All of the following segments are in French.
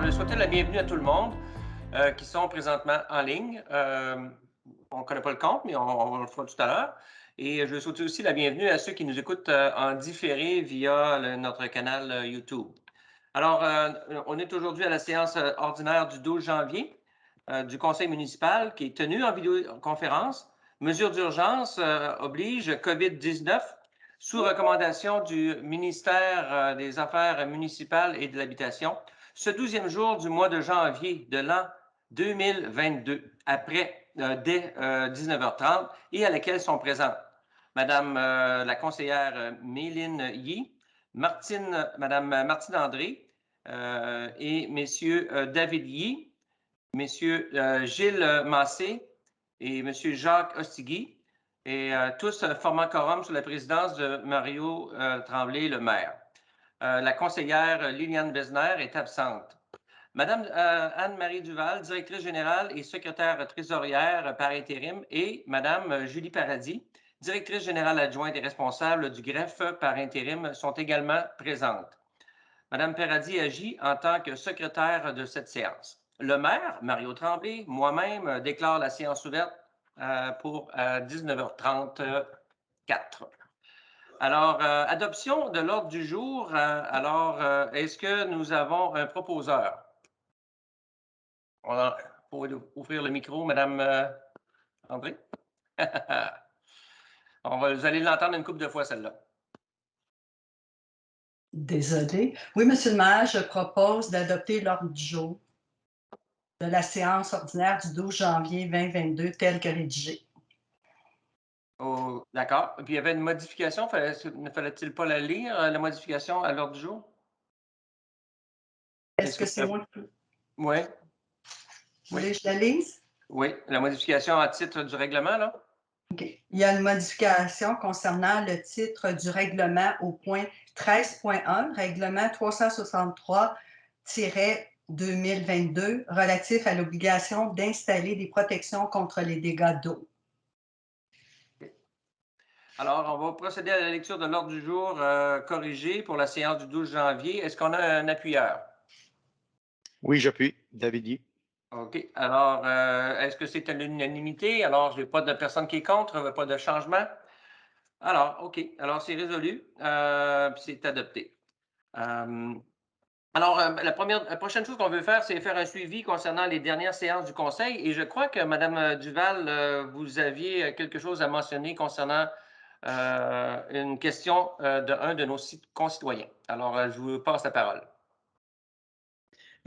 Alors, je souhaitais la bienvenue à tout le monde qui sont présentement en ligne. On ne connaît pas le compte, mais on le fera tout à l'heure. Et je souhaite aussi la bienvenue à ceux qui nous écoutent en différé via notre canal YouTube. Alors, on est aujourd'hui à la séance ordinaire du 12 janvier du conseil municipal qui est tenue en vidéoconférence. Mesures d'urgence oblige COVID-19 sous recommandation du ministère des Affaires municipales et de l'Habitation. Ce 12e jour du mois de janvier de l'an 2022, dès 19h30, et à laquelle sont présentes Madame la conseillère Méline Yee, Madame Martine André et Messieurs David Yee, Messieurs Gilles Massé et Monsieur Jacques Ostigui, et tous formant quorum sous la présidence de Mario Tremblay, le maire. La conseillère Liliane Besner est absente. Madame Anne-Marie Duval, directrice générale et secrétaire trésorière par intérim, et Madame Julie Paradis, directrice générale adjointe et responsable du greffe par intérim, sont également présentes. Madame Paradis agit en tant que secrétaire de cette séance. Le maire, Mario Tremblay, moi-même, déclare la séance ouverte pour 19h34. Alors, adoption de l'ordre du jour. Est-ce que nous avons un proposeur? Pour ouvrir le micro, Madame André. Vous allez l'entendre une couple de fois, celle-là. Désolée. Oui, Monsieur le maire, je propose d'adopter l'ordre du jour de la séance ordinaire du 12 janvier 2022 tel que rédigé. Oh, d'accord. Puis il y avait une modification. Ne fallait-il pas la lire, la modification à l'ordre du jour? Est-ce que c'est moi qui... Oui. Vous voulez que je la lise? Oui, la modification à titre du règlement, là? OK. Il y a une modification concernant le titre du règlement au point 13.1, règlement 363-2022, relatif à l'obligation d'installer des protections contre les dégâts d'eau. Alors, on va procéder à la lecture de l'ordre du jour corrigé pour la séance du 12 janvier. Est-ce qu'on a un appuyeur? Oui, j'appuie. David Yee. OK. Alors, est-ce que c'est à l'unanimité? Alors, je n'ai pas de personne qui est contre, pas de changement. Alors, OK. Alors, c'est résolu, puis c'est adopté. La prochaine chose qu'on veut faire, c'est faire un suivi concernant les dernières séances du Conseil. Et je crois que Mme Duval, vous aviez quelque chose à mentionner concernant une question d'un de nos concitoyens. Alors, je vous passe la parole.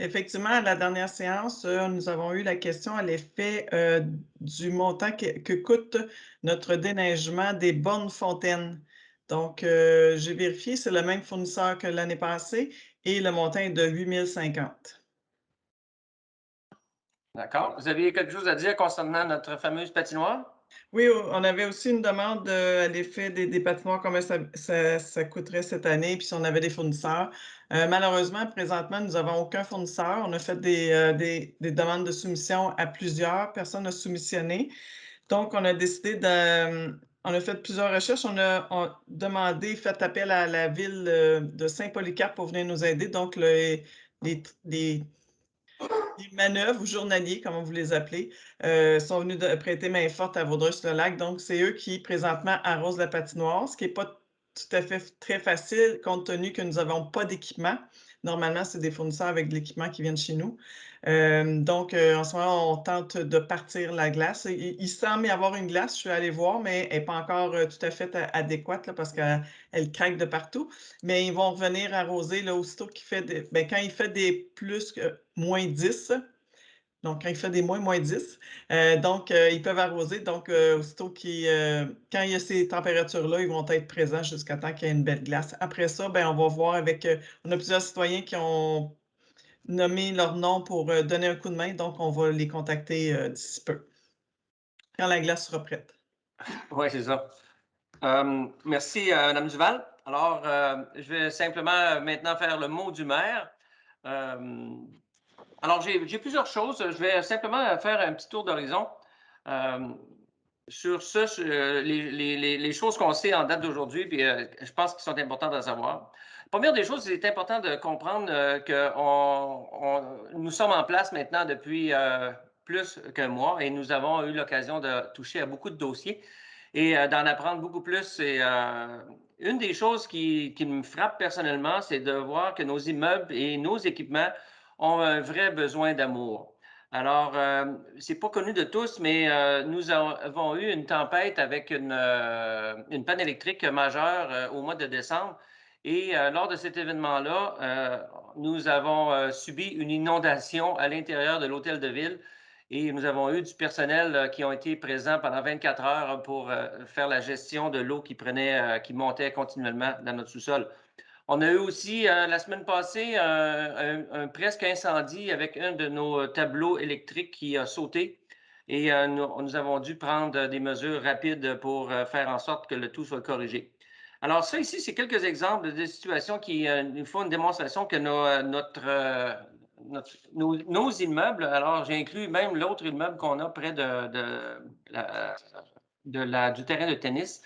Effectivement, à la dernière séance, nous avons eu la question à l'effet du montant que coûte notre déneigement des bornes fontaines. Donc, j'ai vérifié, c'est le même fournisseur que l'année passée et le montant est de 8 050. D'accord. Vous aviez quelque chose à dire concernant notre fameuse patinoire? Oui, on avait aussi une demande à l'effet des patinoires, combien ça coûterait cette année, puis si on avait des fournisseurs. Malheureusement, présentement, nous n'avons aucun fournisseur. On a fait des demandes de soumission à plusieurs personnes à soumissionner. Donc, on a décidé on a fait plusieurs recherches. On a demandé, fait appel à la ville de Saint-Polycarpe pour venir nous aider. Donc, les manœuvres journaliers, comme vous les appelez, sont venus prêter main forte à Vaudreuil-sur-le-Lac. Donc, c'est eux qui, présentement, arrosent la patinoire, ce qui n'est pas tout à fait très facile, compte tenu que nous n'avons pas d'équipement. Normalement, c'est des fournisseurs avec de l'équipement qui viennent chez nous. Donc, en ce moment, on tente de partir la glace. Il semble y avoir une glace, je suis allée voir, mais elle n'est pas encore tout à fait adéquate là, parce qu'elle craque de partout. Mais ils vont revenir arroser là, aussitôt qu'il fait quand il fait des plus que moins 10. Donc, quand il fait des moins 10, ils peuvent arroser. Donc, aussitôt quand il y a ces températures-là, ils vont être présents jusqu'à temps qu'il y ait une belle glace. Après ça, on va voir on a plusieurs citoyens qui ont nommé leur nom pour donner un coup de main. Donc, on va les contacter d'ici peu, quand la glace sera prête. Oui, c'est ça. Merci, Mme Duval. Alors, je vais simplement maintenant faire le mot du maire. Alors, j'ai plusieurs choses. Je vais simplement faire un petit tour d'horizon sur les choses qu'on sait en date d'aujourd'hui, puis je pense qu'ils sont importants à savoir. Première des choses, c'est important de comprendre que nous sommes en place maintenant depuis plus qu'un mois et nous avons eu l'occasion de toucher à beaucoup de dossiers et d'en apprendre beaucoup plus. Et une des choses qui me frappe personnellement, c'est de voir que nos immeubles et nos équipements ont un vrai besoin d'amour. Alors, c'est pas connu de tous, mais nous avons eu une tempête avec une panne électrique majeure au mois de décembre. Et lors de cet événement-là, nous avons subi une inondation à l'intérieur de l'hôtel de ville et nous avons eu du personnel qui ont été présents pendant 24 heures pour faire la gestion de l'eau qui montait continuellement dans notre sous-sol. On a eu aussi la semaine passée un presque incendie avec un de nos tableaux électriques qui a sauté et nous avons dû prendre des mesures rapides pour faire en sorte que le tout soit corrigé. Alors ça ici, c'est quelques exemples de situations qui nous font une démonstration que nos immeubles, alors j'ai inclus même l'autre immeuble qu'on a près du terrain de tennis,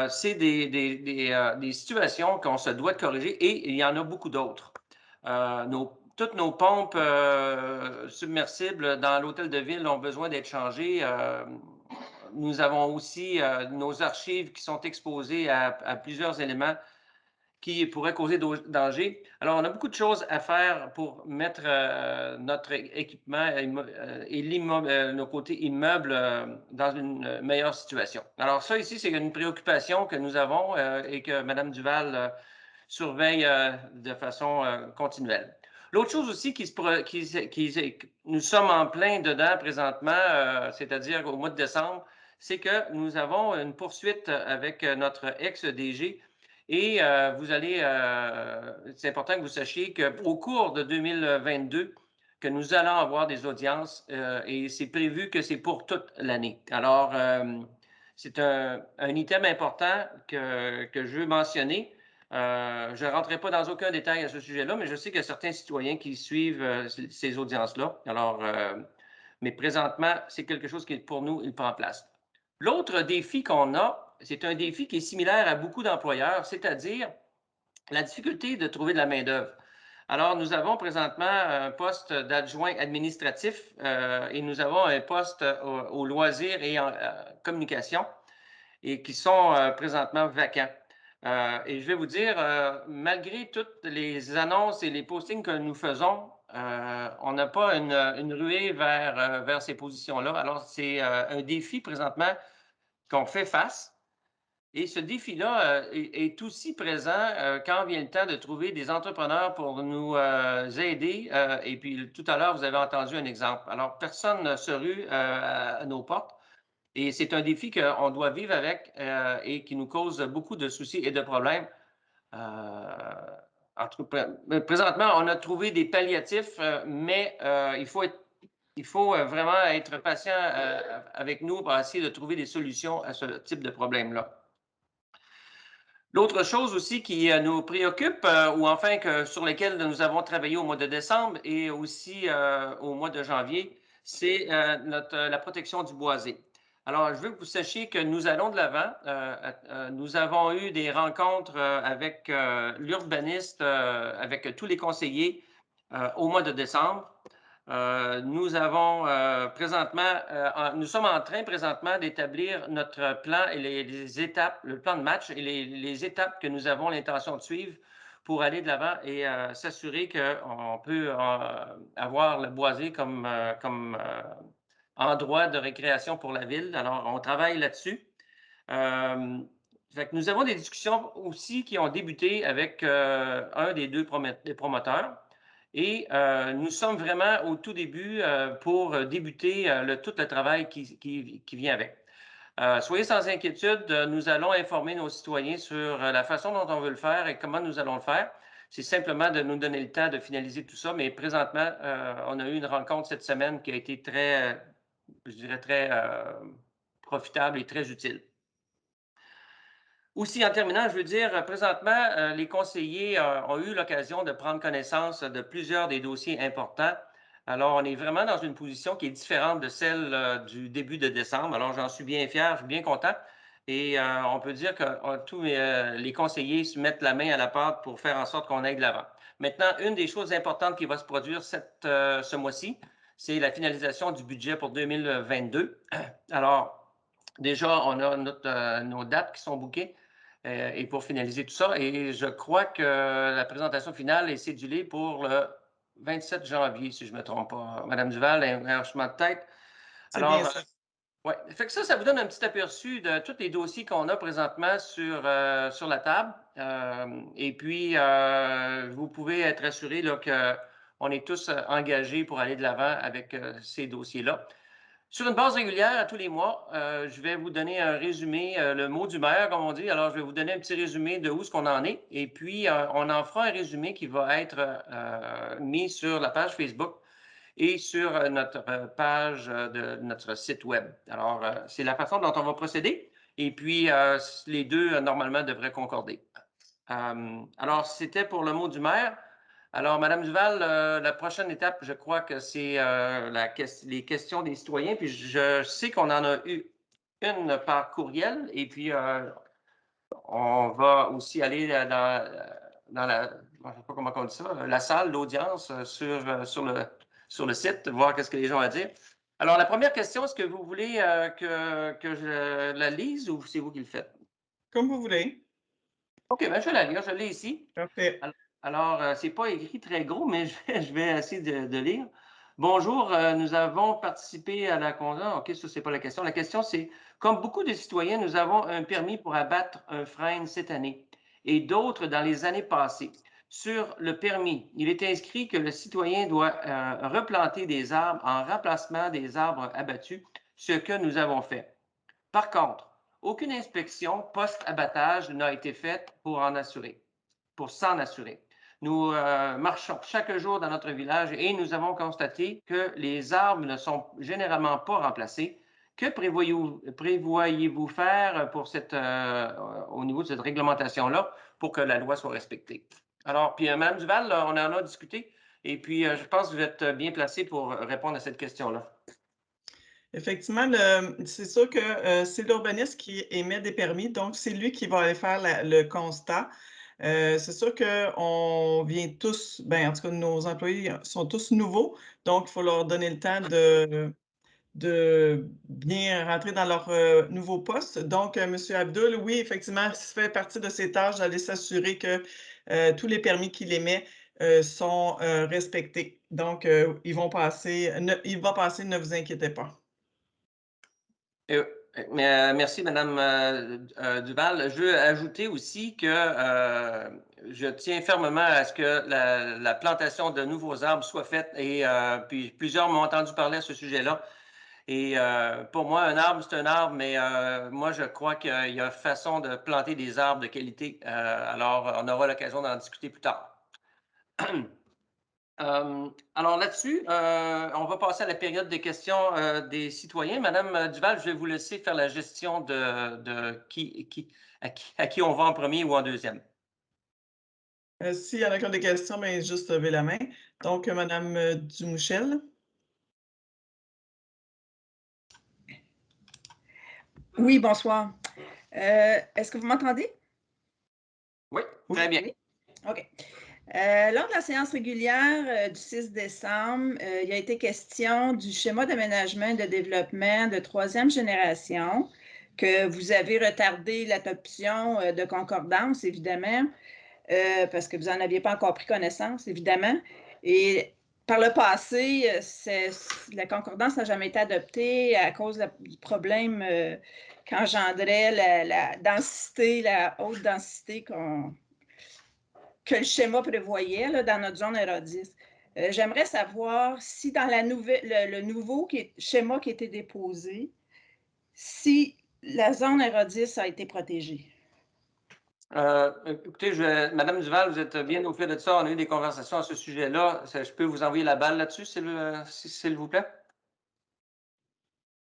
c'est des situations qu'on se doit de corriger et il y en a beaucoup d'autres. Toutes nos pompes submersibles dans l'hôtel de ville ont besoin d'être changées. Nous avons aussi nos archives qui sont exposées à plusieurs éléments qui pourraient causer danger. Alors, on a beaucoup de choses à faire pour mettre notre équipement et nos côtés immeubles dans une meilleure situation. Alors, ça ici, c'est une préoccupation que nous avons et que Mme Duval surveille de façon continuelle. L'autre chose aussi nous sommes en plein dedans présentement, c'est-à-dire au mois de décembre, c'est que nous avons une poursuite avec notre ex-DG et c'est important que vous sachiez qu'au cours de 2022, que nous allons avoir des audiences et c'est prévu que c'est pour toute l'année. Alors, c'est un item important que je veux mentionner. Je ne rentrerai pas dans aucun détail à ce sujet-là, mais je sais qu'il y a certains citoyens qui suivent ces audiences-là. Alors, mais présentement, c'est quelque chose qui, pour nous, il prend place. L'autre défi qu'on a, c'est un défi qui est similaire à beaucoup d'employeurs, c'est-à-dire la difficulté de trouver de la main-d'œuvre. Alors, nous avons présentement un poste d'adjoint administratif et nous avons un poste au loisirs et en communication et qui sont présentement vacants. Et je vais vous dire, malgré toutes les annonces et les postings que nous faisons, on n'a pas une ruée vers ces positions-là. Alors, c'est un défi présentement qu'on fait face. Et ce défi-là est aussi présent quand vient le temps de trouver des entrepreneurs pour nous aider. Et puis, tout à l'heure, vous avez entendu un exemple. Alors, personne ne se rue à nos portes. Et c'est un défi qu'on doit vivre avec et qui nous cause beaucoup de soucis et de problèmes. Présentement, on a trouvé des palliatifs, mais il faut vraiment être patient avec nous pour essayer de trouver des solutions à ce type de problème-là. L'autre chose aussi qui nous préoccupe, ou enfin sur lesquelles nous avons travaillé au mois de décembre et aussi au mois de janvier, c'est la protection du boisé. Alors, je veux que vous sachiez que nous allons de l'avant. Nous avons eu des rencontres avec l'urbaniste, avec tous les conseillers au mois de décembre. Nous sommes en train présentement d'établir notre plan et les étapes, le plan de match et les étapes que nous avons l'intention de suivre pour aller de l'avant et s'assurer qu'on peut avoir le boisé comme endroit de récréation pour la ville. Alors, on travaille là-dessus. Fait que nous avons des discussions aussi qui ont débuté avec un des deux promoteurs. Et nous sommes vraiment au tout début pour débuter tout le travail qui vient avec. Soyez sans inquiétude, nous allons informer nos citoyens sur la façon dont on veut le faire et comment nous allons le faire. C'est simplement de nous donner le temps de finaliser tout ça, mais présentement, on a eu une rencontre cette semaine qui a été très profitable et très utile. Aussi, en terminant, je veux dire, présentement, les conseillers ont eu l'occasion de prendre connaissance de plusieurs des dossiers importants. Alors, on est vraiment dans une position qui est différente de celle du début de décembre. Alors, j'en suis bien fier, je suis bien content. Et on peut dire que tous les conseillers se mettent la main à la pâte pour faire en sorte qu'on aille de l'avant. Maintenant, une des choses importantes qui va se produire ce mois-ci, c'est la finalisation du budget pour 2022. Alors, déjà, on a nos dates qui sont bookées et pour finaliser tout ça. Et je crois que la présentation finale est cédulée pour le 27 janvier, si je ne me trompe pas. Madame Duval, un hochement de tête. C'est Alors, bien ça. oui, fait que ça vous donne un petit aperçu de tous les dossiers qu'on a présentement sur la table. Et puis, vous pouvez être assuré qu'on est tous engagés pour aller de l'avant avec ces dossiers-là. Sur une base régulière, à tous les mois, je vais vous donner un résumé, le mot du maire, comme on dit. Alors, je vais vous donner un petit résumé de où ce qu'on en est. Et puis, on en fera un résumé qui va être mis sur la page Facebook et sur notre page de notre site Web. Alors, c'est la façon dont on va procéder. Et puis, les deux, normalement, devraient concorder. Alors, c'était pour le mot du maire. Alors, Madame Duval, la prochaine étape, je crois que c'est les questions des citoyens. Puis, je sais qu'on en a eu une par courriel. Et puis, on va aussi aller dans la, je ne sais pas comment on dit ça, la salle d'audience sur le site, voir qu'est-ce que les gens ont à dire. Alors, la première question, est-ce que vous voulez que je la lise ou c'est vous qui le faites? Comme vous voulez. OK, bien, je vais la lire, je l'ai ici. Parfait. Alors, ce n'est pas écrit très gros, mais je vais essayer de lire. Bonjour, nous avons participé à la convention. OK, ça, ce n'est pas la question. La question, c'est, comme beaucoup de citoyens, nous avons un permis pour abattre un frêne cette année et d'autres dans les années passées. Sur le permis, il est inscrit que le citoyen doit replanter des arbres en remplacement des arbres abattus, ce que nous avons fait. Par contre, aucune inspection post-abattage n'a été faite pour s'en assurer. Nous marchons chaque jour dans notre village et nous avons constaté que les arbres ne sont généralement pas remplacés. Que prévoyez-vous faire pour au niveau de cette réglementation-là pour que la loi soit respectée? Alors, puis Mme Duval, on en a discuté et puis je pense que vous êtes bien placé pour répondre à cette question-là. Effectivement, c'est sûr que c'est l'urbaniste qui émet des permis, donc c'est lui qui va aller faire le constat. C'est sûr qu'on vient tous, ben, en tout cas, nos employés sont tous nouveaux, donc il faut leur donner le temps de bien rentrer dans leur nouveau poste. Donc, M. Abdul, oui, effectivement, ça fait partie de ses tâches d'aller s'assurer que tous les permis qu'il émet sont respectés. Donc, il va passer, ne vous inquiétez pas. Merci, Mme Duval. Je veux ajouter aussi que je tiens fermement à ce que la plantation de nouveaux arbres soit faite et puis plusieurs m'ont entendu parler à ce sujet-là. Et pour moi, un arbre, c'est un arbre, mais moi, je crois qu'il y a façon de planter des arbres de qualité. Alors, on aura l'occasion d'en discuter plus tard. Alors là-dessus, on va passer à la période des questions des citoyens. Madame Duval, je vais vous laisser faire la gestion de à qui on va en premier ou en deuxième. S'il y en a qui ont des questions, bien, juste lever la main. Donc, Mme Dumouchel. Oui, bonsoir. Est-ce que vous m'entendez? Oui, très bien. Oui. OK. Lors de la séance régulière du 6 décembre, il a été question du schéma d'aménagement et de développement de troisième génération, que vous avez retardé l'adoption de concordance, évidemment, parce que vous n'en aviez pas encore pris connaissance, évidemment. Et par le passé, la concordance n'a jamais été adoptée à cause du problème qu'engendrait la densité, la haute densité que le schéma prévoyait là, dans notre zone Euro10. J'aimerais savoir si dans le nouveau schéma qui a été déposé, si la zone Euro10 a été protégée. Écoutez, Madame Duval, vous êtes bien au fait de ça. On a eu des conversations à ce sujet-là. Je peux vous envoyer la balle là-dessus, s'il vous plaît?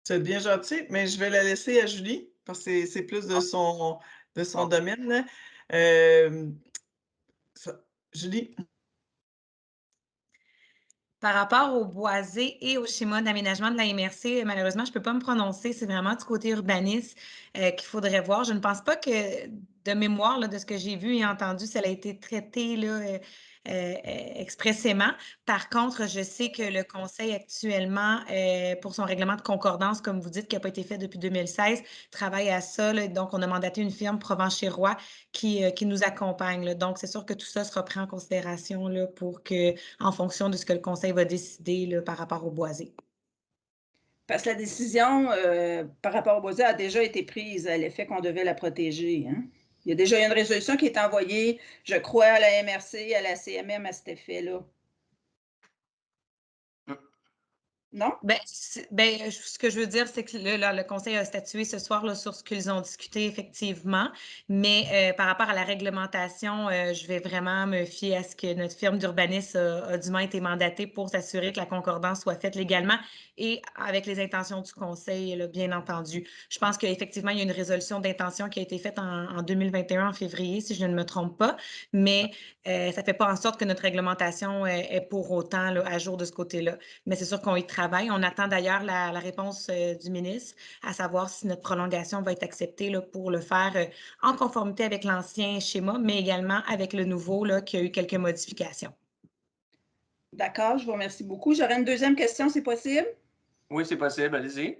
C'est bien gentil, mais je vais la laisser à Julie, parce que c'est plus de son domaine. Là. Julie. Par rapport au boisé et au schéma d'aménagement de la MRC, malheureusement, je ne peux pas me prononcer. C'est vraiment du côté urbaniste qu'il faudrait voir. Je ne pense pas que, de mémoire, là, de ce que j'ai vu et entendu, ça a été traité là, expressément. Par contre, je sais que le Conseil actuellement, pour son règlement de concordance, comme vous dites, qui n'a pas été fait depuis 2016, travaille à ça. Là. Donc, on a mandaté une firme Provencher-Roy qui nous accompagne. Là. Donc, c'est sûr que tout ça sera pris en considération là, pour que, en fonction de ce que le Conseil va décider là, par rapport au boisé. Parce que la décision par rapport au boisé a déjà été prise à l'effet qu'on devait la protéger. Hein? Il y a déjà une résolution qui est envoyée, je crois, à la MRC, à la CMM à cet effet-là. Non? Ce que je veux dire, c'est que le Conseil a statué ce soir là, sur ce qu'ils ont discuté, effectivement. Mais par rapport à la réglementation, je vais vraiment me fier à ce que notre firme d'urbanisme a du moins été mandatée pour s'assurer que la concordance soit faite légalement et avec les intentions du Conseil, là, bien entendu. Je pense qu'effectivement, il y a une résolution d'intention qui a été faite en 2021, en février, si je ne me trompe pas. Mais ça ne fait pas en sorte que notre réglementation est pour autant là, à jour de ce côté-là. Mais c'est sûr qu'on y travaille. On attend d'ailleurs la réponse du ministre, à savoir si notre prolongation va être acceptée là, pour le faire en conformité avec l'ancien schéma, mais également avec le nouveau là, qui a eu quelques modifications. D'accord, je vous remercie beaucoup. J'aurais une deuxième question, c'est possible? Oui, c'est possible. Allez-y.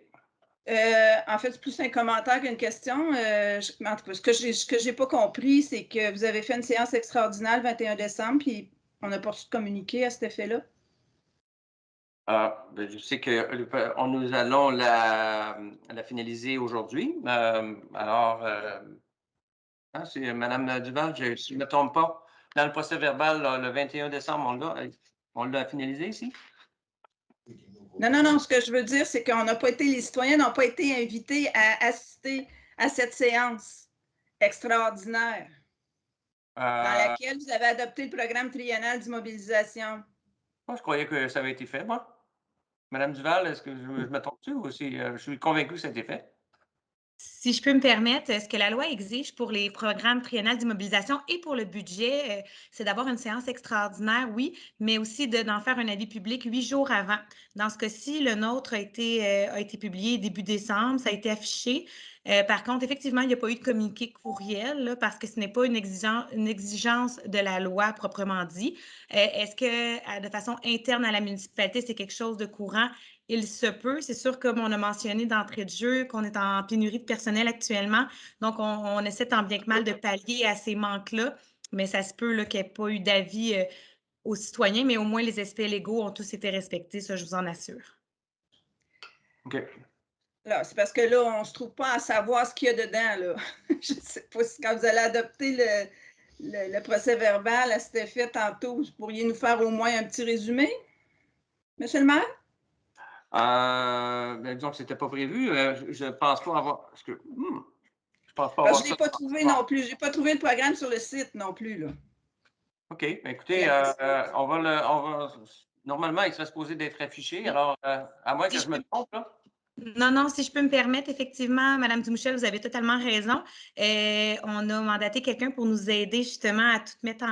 En fait, c'est plus un commentaire qu'une question. En tout cas, ce que j'ai pas compris, c'est que vous avez fait une séance extraordinaire le 21 décembre, puis on n'a pas reçu de communiqué à cet effet-là. Je sais que nous allons la finaliser aujourd'hui. Alors, c'est Mme Duval, si je ne me trompe pas, dans le procès verbal, là, le 21 décembre, on l'a finalisé ici? Non, non, non. Ce que je veux dire, c'est qu'on n'a pas été, les citoyens n'ont pas été invités à assister à cette séance extraordinaire dans laquelle vous avez adopté le programme triennal d'immobilisation. Moi, je croyais que ça avait été fait, moi. Madame Duval, est-ce que je me trompe-tu ou si je suis convaincu que ça a été fait? Si je peux me permettre, ce que la loi exige pour les programmes triennales d'immobilisation et pour le budget, c'est d'avoir une séance extraordinaire, oui, mais aussi d'en faire un avis public 8 jours avant. Dans ce cas-ci, le nôtre a été publié début décembre, ça a été affiché. Par contre, effectivement, il n'y a pas eu de communiqué courriel là, parce que ce n'est pas une exigence de la loi proprement dit. Est-ce que de façon interne à la municipalité, c'est quelque chose de courant? Il se peut. C'est sûr, comme on a mentionné d'entrée de jeu, qu'on est en pénurie de personnel actuellement. Donc, on essaie tant bien que mal de pallier à ces manques-là. Mais ça se peut qu'il n'y ait pas eu d'avis aux citoyens, mais au moins les aspects légaux ont tous été respectés, ça, je vous en assure. OK. Là, c'est parce que là, on ne se trouve pas à savoir ce qu'il y a dedans. Là. Je ne sais pas si quand vous allez adopter le procès verbal à cet effet tantôt, vous pourriez nous faire au moins un petit résumé, Monsieur le maire? Disons que ce n'était pas prévu. Je ne pense pas avoir. Je pense pas Parce avoir que je ne l'ai ça. pas trouvé non plus. Je n'ai pas trouvé le programme sur le site non plus. Là. OK. Écoutez, on va normalement, il serait supposé d'être affiché. Alors, à moins que je me trompe, là. Non, non, si je peux me permettre, effectivement, Mme Dumouchel, vous avez totalement raison. On a mandaté quelqu'un pour nous aider justement à tout mettre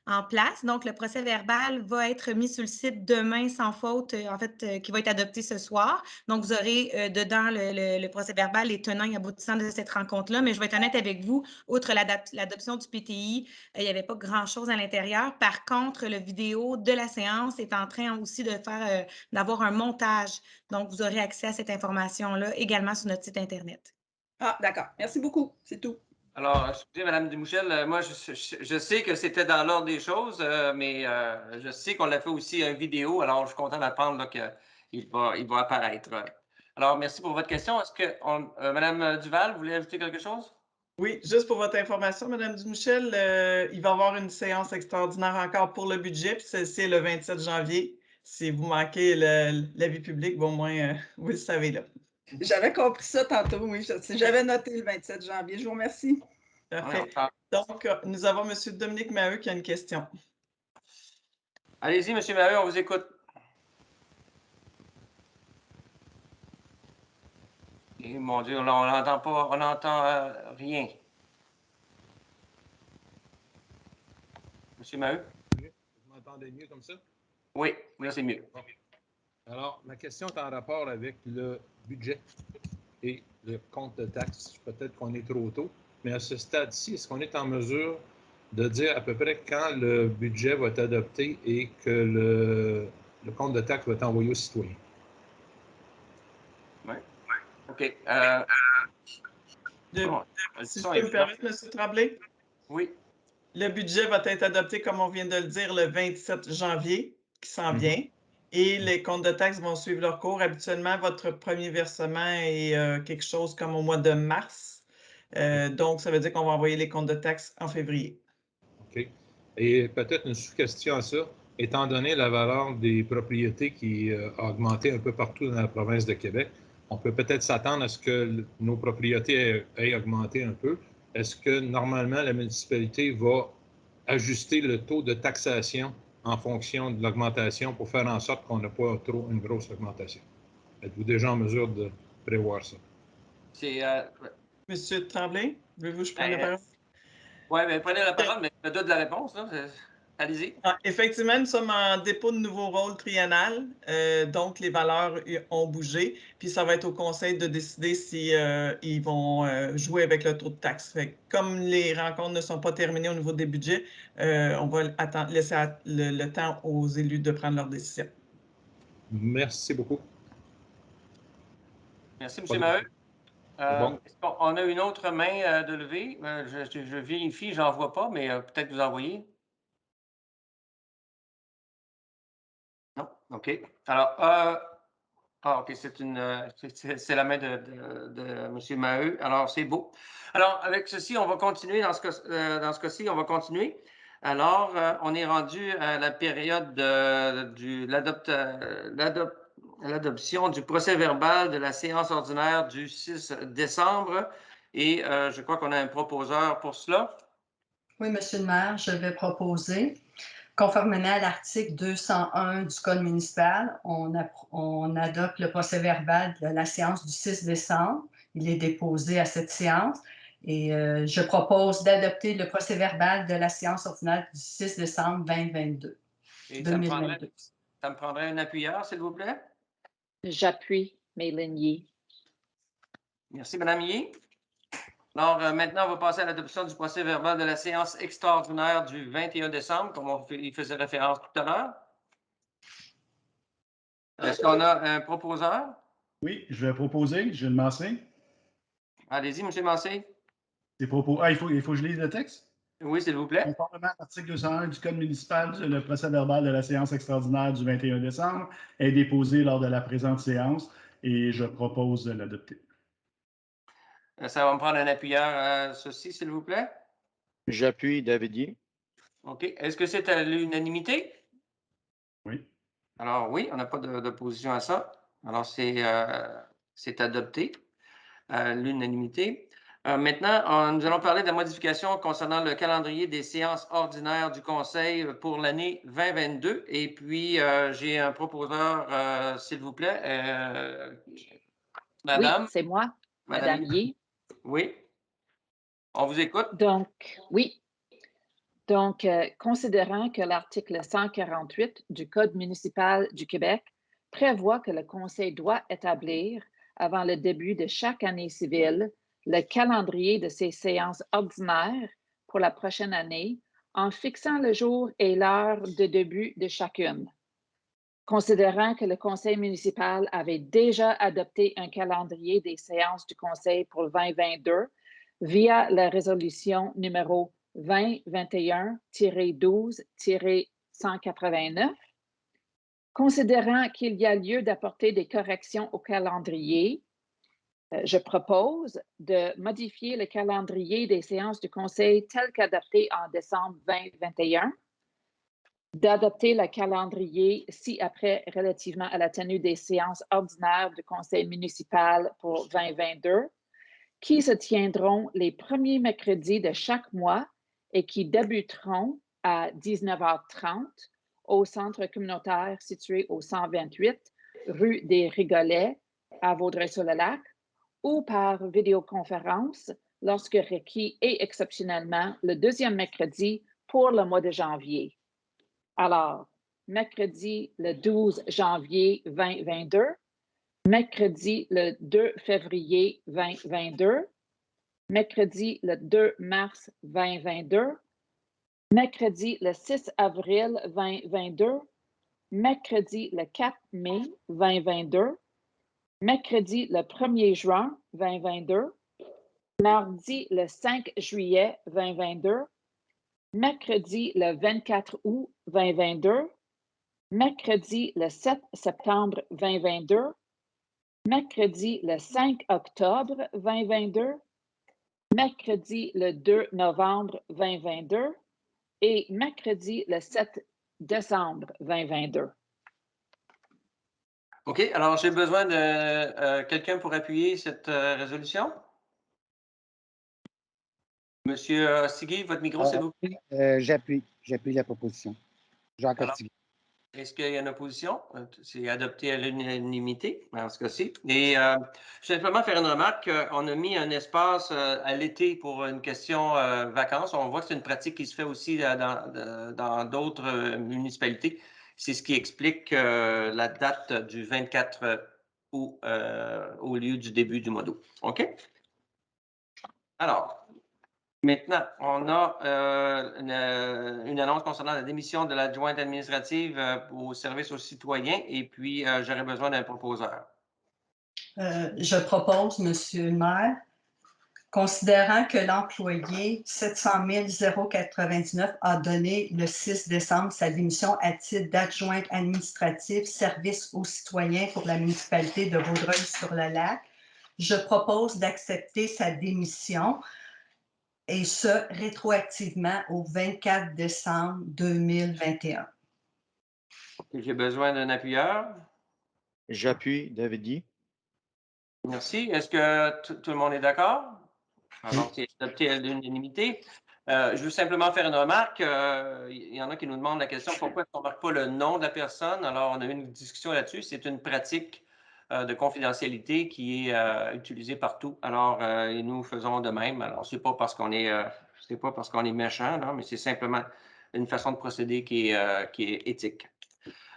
en place. Donc, le procès verbal va être mis sur le site demain sans faute, en fait, qui va être adopté ce soir. Donc, vous aurez dedans le procès verbal, les tenants et aboutissants de cette rencontre-là. Mais je vais être honnête avec vous, outre l'adoption du PTI, il n'y avait pas grand-chose à l'intérieur. Par contre, le vidéo de la séance est en train aussi d'avoir un montage. Donc, vous aurez accès à cette information-là également sur notre site Internet. Ah, d'accord. Merci beaucoup. C'est tout. Alors, excusez, Mme Dumouchel, moi, je sais que c'était dans l'ordre des choses, mais je sais qu'on l'a fait aussi en vidéo. Alors, je suis content d'apprendre qu'il va apparaître. Alors, merci pour votre question. Est-ce que Mme Duval voulait ajouter quelque chose? Oui, juste pour votre information, Mme Dumouchel, il va y avoir une séance extraordinaire encore pour le budget, puis c'est le 27 janvier. Si vous manquez l'avis public, bon, au moins, vous le savez là. J'avais compris ça tantôt, oui. J'avais noté le 27 janvier. Je vous remercie. Parfait. Donc, nous avons M. Dominique Maheu qui a une question. Allez-y, M. Maheu, on vous écoute. Et, mon Dieu, on n'entend pas, on n'entend rien. M. Maheu? Vous m'entendez mieux comme ça? Oui, là, c'est mieux. Alors, ma question est en rapport avec le budget et le compte de taxes. Peut-être qu'on est trop tôt, mais à ce stade-ci, est-ce qu'on est en mesure de dire à peu près quand le budget va être adopté et que le compte de taxes va être envoyé aux citoyens? Oui. OK. Si je peux me permettre, M. Tremblay? Oui. Le budget va être adopté, comme on vient de le dire, le 27 janvier, qui s'en vient. Et les comptes de taxes vont suivre leur cours. Habituellement, votre premier versement est quelque chose comme au mois de mars. Donc, ça veut dire qu'on va envoyer les comptes de taxes en février. OK. Et peut-être une sous-question à ça. Étant donné la valeur des propriétés qui a augmenté un peu partout dans la province de Québec, on peut peut-être s'attendre à ce que nos propriétés aient augmenté un peu. Est-ce que normalement la municipalité va ajuster le taux de taxation en fonction de l'augmentation pour faire en sorte qu'on n'a pas trop une grosse augmentation? Êtes-vous déjà en mesure de prévoir ça? C'est. Monsieur Tremblay, voulez-vous que je prenne la parole? Oui, mais prenez la parole, mais je doute de la réponse. Allez-y. Effectivement, nous sommes en dépôt de nouveau rôle triennal, donc les valeurs ont bougé, puis ça va être au conseil de décider si ils vont jouer avec le taux de taxe. Fait que comme les rencontres ne sont pas terminées au niveau des budgets, on va laisser le temps aux élus de prendre leurs décisions. Merci beaucoup. Merci, M. Maheu. Bon. On a une autre main de lever. Je vérifie, j'en vois pas, mais peut-être vous en voyez. Non? OK. Alors, OK, c'est la main de M. Maheu. Alors, c'est beau. Alors, avec ceci, on va continuer dans ce cas-ci, on va continuer. Alors, on est rendu à la période de l'adoption du procès-verbal de la séance ordinaire du 6 décembre. Et je crois qu'on a un proposeur pour cela. Oui, Monsieur le maire, je vais proposer, conformément à l'article 201 du Code municipal, on adopte le procès-verbal de la séance du 6 décembre. Il est déposé à cette séance. Et je propose d'adopter le procès-verbal de la séance ordinaire du 6 décembre 2022. Et 2022. Ça me prendrait un appuyeur, s'il vous plaît. J'appuie Mélanie Yee. Merci, Mme Yee. Alors, maintenant, on va passer à l'adoption du procès-verbal de la séance extraordinaire du 21 décembre, comme il faisait référence tout à l'heure. Est-ce qu'on a un proposeur? Oui, je vais proposer, Gilles Massé. Allez-y, M. Massé. Il faut que je lise le texte? Oui, s'il vous plaît. Conformément à l'article 201 du Code municipal, le procès-verbal de la séance extraordinaire du 21 décembre est déposé lors de la présente séance et je propose de l'adopter. Ça va me prendre un appuyeur ceci, s'il vous plaît. J'appuie David Yee. OK. Est-ce que c'est à l'unanimité? Oui. Alors, oui, on n'a pas d'opposition à ça. Alors, c'est adopté à l'unanimité. Maintenant, nous allons parler de la modification concernant le calendrier des séances ordinaires du Conseil pour l'année 2022. Et puis, j'ai un proposeur, s'il vous plaît. Madame. Oui, c'est moi, Madame Yee. Oui. On vous écoute. Donc, oui. Donc, considérant que l'article 148 du Code municipal du Québec prévoit que le Conseil doit établir, avant le début de chaque année civile, le calendrier de ses séances ordinaires pour la prochaine année en fixant le jour et l'heure de début de chacune. Considérant que le Conseil municipal avait déjà adopté un calendrier des séances du Conseil pour 2022 via la résolution numéro 2021-12-189, considérant qu'il y a lieu d'apporter des corrections au calendrier, je propose de modifier le calendrier des séances du Conseil tel qu'adopté en décembre 2021, d'adopter le calendrier ci-après relativement à la tenue des séances ordinaires du Conseil municipal pour 2022, qui se tiendront les premiers mercredis de chaque mois et qui débuteront à 19h30 au centre communautaire situé au 128 rue des Rigolets à Vaudreuil-sur-le-Lac ou par vidéoconférence lorsque requis et exceptionnellement le deuxième mercredi pour le mois de janvier. Alors, mercredi le 12 janvier 2022, mercredi le 2 février 2022, mercredi le 2 mars 2022, mercredi le 6 avril 2022, mercredi le 4 mai 2022, mercredi le 1er juin 2022, mardi le 5 juillet 2022, mercredi le 24 août 2022, mercredi le 7 septembre 2022, mercredi le 5 octobre 2022, mercredi le 2 novembre 2022 et mercredi le 7 décembre 2022. OK. Alors, j'ai besoin de quelqu'un pour appuyer cette résolution. Monsieur Ostigui, votre micro, s'il vous plaît. J'appuie la proposition. Jacques Alors, Ostigui. est-ce qu'il y a une opposition? C'est adopté à l'unanimité, en ce cas-ci. Et simplement faire une remarque, on a mis un espace à l'été pour une question vacances. On voit que c'est une pratique qui se fait aussi dans d'autres municipalités. C'est ce qui explique la date du 24 août au lieu du début du mois d'août. OK? Alors, maintenant, on a une annonce concernant la démission de l'adjointe administrative au service aux citoyens et puis j'aurais besoin d'un proposeur. Je propose, Monsieur le maire, considérant que l'employé 700 099 a donné le 6 décembre sa démission à titre d'adjointe administrative service aux citoyens pour la municipalité de Vaudreuil-sur-le-Lac, je propose d'accepter sa démission et ce, rétroactivement au 24 décembre 2021. J'ai besoin d'un appuyeur. J'appuie, David. Merci. Est-ce que tout le monde est d'accord? Alors, c'est adopté à l'unanimité. Je veux simplement faire une remarque. Il y en a qui nous demandent la question pourquoi on ne marque pas le nom de la personne. Alors, on a eu une discussion là-dessus. C'est une pratique de confidentialité qui est utilisée partout. Alors, et nous faisons de même. Alors, c'est pas parce qu'on est méchant, non, mais c'est simplement une façon de procéder qui est éthique.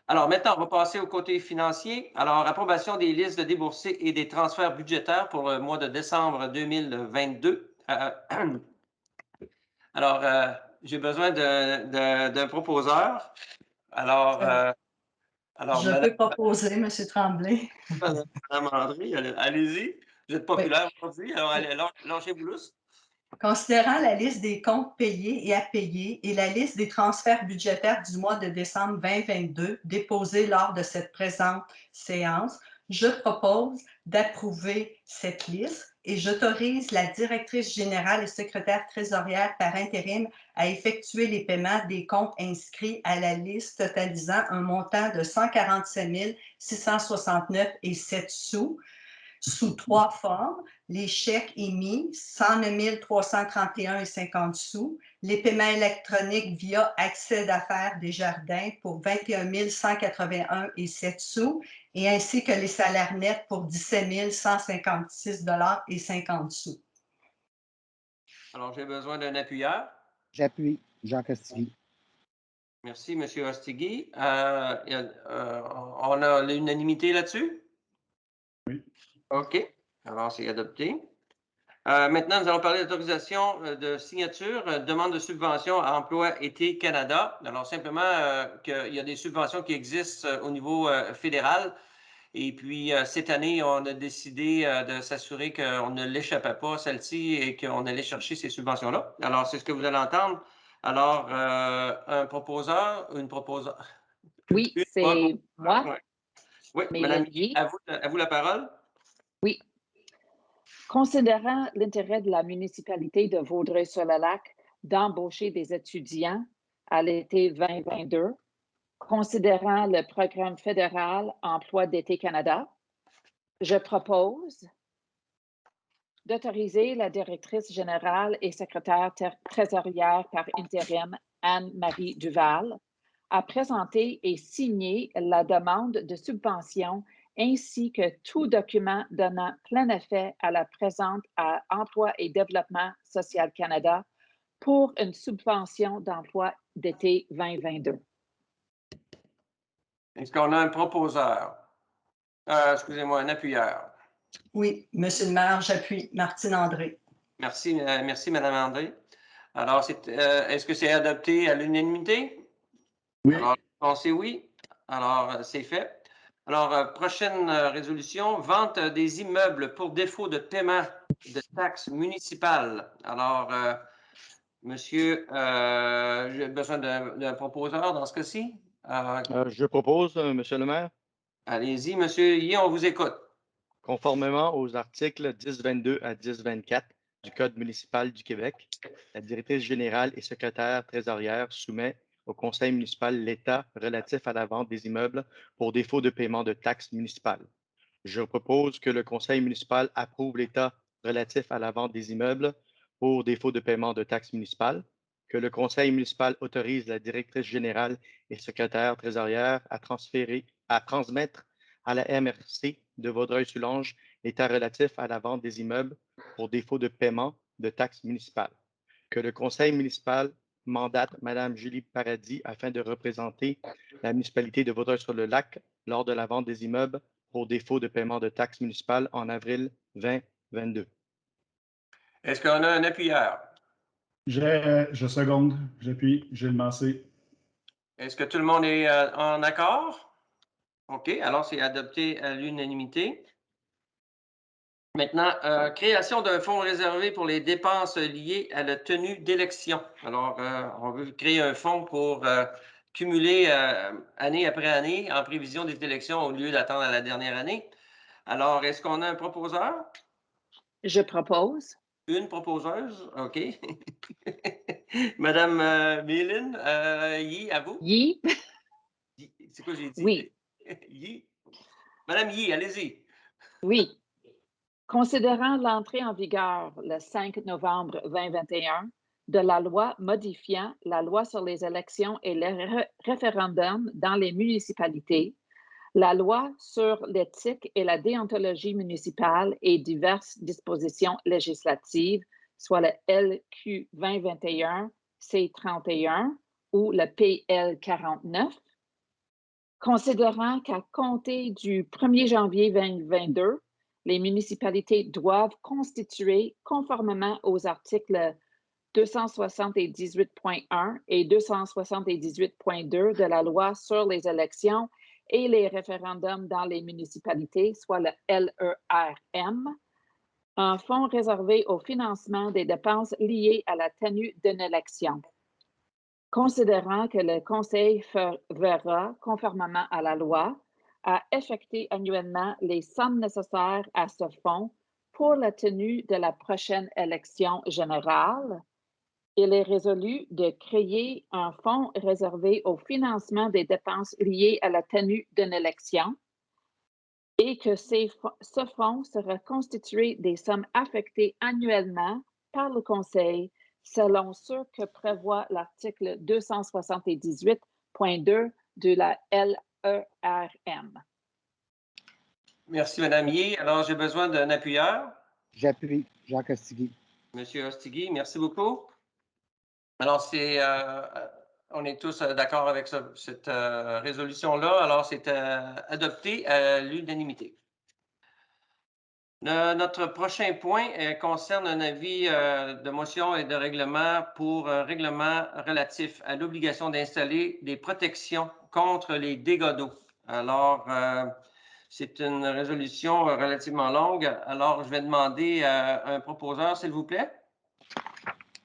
Alors, maintenant, on va passer au côté financier. Alors, approbation des listes de déboursés et des transferts budgétaires pour le mois de décembre 2022. Alors, j'ai besoin d'un proposeur. Alors, je peux proposer, M. Tremblay. Madame André, allez-y. Vous êtes populaire aujourd'hui, alors lâchez-vous lousse. Considérant la liste des comptes payés et à payer et la liste des transferts budgétaires du mois de décembre 2022 déposés lors de cette présente séance, je propose d'approuver cette liste et j'autorise la directrice générale et secrétaire trésorière par intérim à effectuer les paiements des comptes inscrits à la liste totalisant un montant de 147 669,07 sous. Sous 3 formes, les chèques émis, 109 331,50 sous, les paiements électroniques via Accès d'affaires Desjardins pour 21 181,07 sous et ainsi que les salaires nets pour 17 156,50 sous. Alors, j'ai besoin d'un appuyeur. J'appuie, Jacques Ostigui. Merci, M. Ostigui. On a l'unanimité là-dessus? Oui. OK. Alors, c'est adopté. Maintenant, nous allons parler d'autorisation de signature, demande de subvention à Emploi Été Canada. Alors, simplement qu'il y a des subventions qui existent au niveau fédéral. Et puis, cette année, on a décidé de s'assurer qu'on ne l'échappait pas, celle-ci, et qu'on allait chercher ces subventions-là. Alors, c'est ce que vous allez entendre. Alors, un proposeur, une proposeur. Oui, c'est moi. Ouais. Oui, Mélanie. Madame, à vous la parole. Oui. Considérant l'intérêt de la municipalité de Vaudreuil-sur-le-Lac d'embaucher des étudiants à l'été 2022, considérant le programme fédéral Emploi d'été Canada, je propose d'autoriser la directrice générale et secrétaire trésorière par intérim Anne-Marie Duval à présenter et signer la demande de subvention ainsi que tout document donnant plein effet à la présente à Emploi et Développement social Canada pour une subvention d'emploi d'été 2022. Est-ce qu'on a un proposeur? Excusez-moi, un appuyeur. Oui, Monsieur le maire, j'appuie. Martine André. Merci, merci, Mme André. Alors, est-ce que c'est adopté à l'unanimité? Oui. Alors, c'est oui. Alors, c'est fait. Alors, prochaine résolution, vente des immeubles pour défaut de paiement de taxes municipales. Alors, monsieur, j'ai besoin d'un proposeur dans ce cas-ci. Je propose, Monsieur le maire, Allez-y, monsieur Yé, on vous écoute. conformément aux articles 1022 à 1024 du Code municipal du Québec, la directrice générale et secrétaire trésorière soumet au Conseil municipal l'état relatif à la vente des immeubles pour défaut de paiement de taxes municipales. Je propose que le Conseil municipal approuve l'état relatif à la vente des immeubles pour défaut de paiement de taxes municipales, que le Conseil municipal autorise la directrice générale et secrétaire trésorière à transmettre à la MRC de Vaudreuil-Soulanges l'état relatif à la vente des immeubles pour défaut de paiement de taxes municipales, que le Conseil municipal mandate Mme Julie Paradis afin de représenter la municipalité de Vaudreuil-sur-le-Lac lors de la vente des immeubles pour défaut de paiement de taxes municipales en avril 2022. Est-ce qu'on a un appuyeur? Je seconde, j'appuie, Gilles Massé. Est-ce que tout le monde est en accord? OK, alors c'est adopté à l'unanimité. Maintenant, création d'un fonds réservé pour les dépenses liées à la tenue d'élections. Alors, on veut créer un fonds pour cumuler année après année en prévision des élections au lieu d'attendre à la dernière année. Alors, est-ce qu'on a un proposeur? Je propose. Une proposeuse? OK. Madame Mélin, Yi, à vous? Yi? C'est quoi j'ai dit? Oui. Yi? Madame Yi, allez-y. Oui. Considérant l'entrée en vigueur le 5 novembre 2021 de la loi modifiant la loi sur les élections et les référendums dans les municipalités, la loi sur l'éthique et la déontologie municipale et diverses dispositions législatives, soit le LQ 2021 C31 ou le PL 49, considérant qu'à compter du 1er janvier 2022, les municipalités doivent constituer, conformément aux articles 278.1 et 278.2 de la loi sur les élections et les référendums dans les municipalités, soit le LERM, un fonds réservé au financement des dépenses liées à la tenue d'une élection. Considérant que le Conseil verra, conformément à la loi, à effectuer annuellement les sommes nécessaires à ce fonds pour la tenue de la prochaine élection générale, il est résolu de créer un fonds réservé au financement des dépenses liées à la tenue d'une élection et que ce fonds sera constitué des sommes affectées annuellement par le Conseil selon ce que prévoit l'article 278.2 de la LERM. Merci, Mme Yé. Alors, j'ai besoin d'un appuyeur. J'appuie. Jacques Ostigui. Monsieur Ostigui, merci beaucoup. Alors, on est tous d'accord avec cette résolution-là. Alors, c'est adopté à l'unanimité. Notre prochain point concerne un avis de motion et de règlement pour un règlement relatif à l'obligation d'installer des protections contre les dégâts d'eau. Alors, c'est une résolution relativement longue. Alors, je vais demander à un proposeur, s'il vous plaît.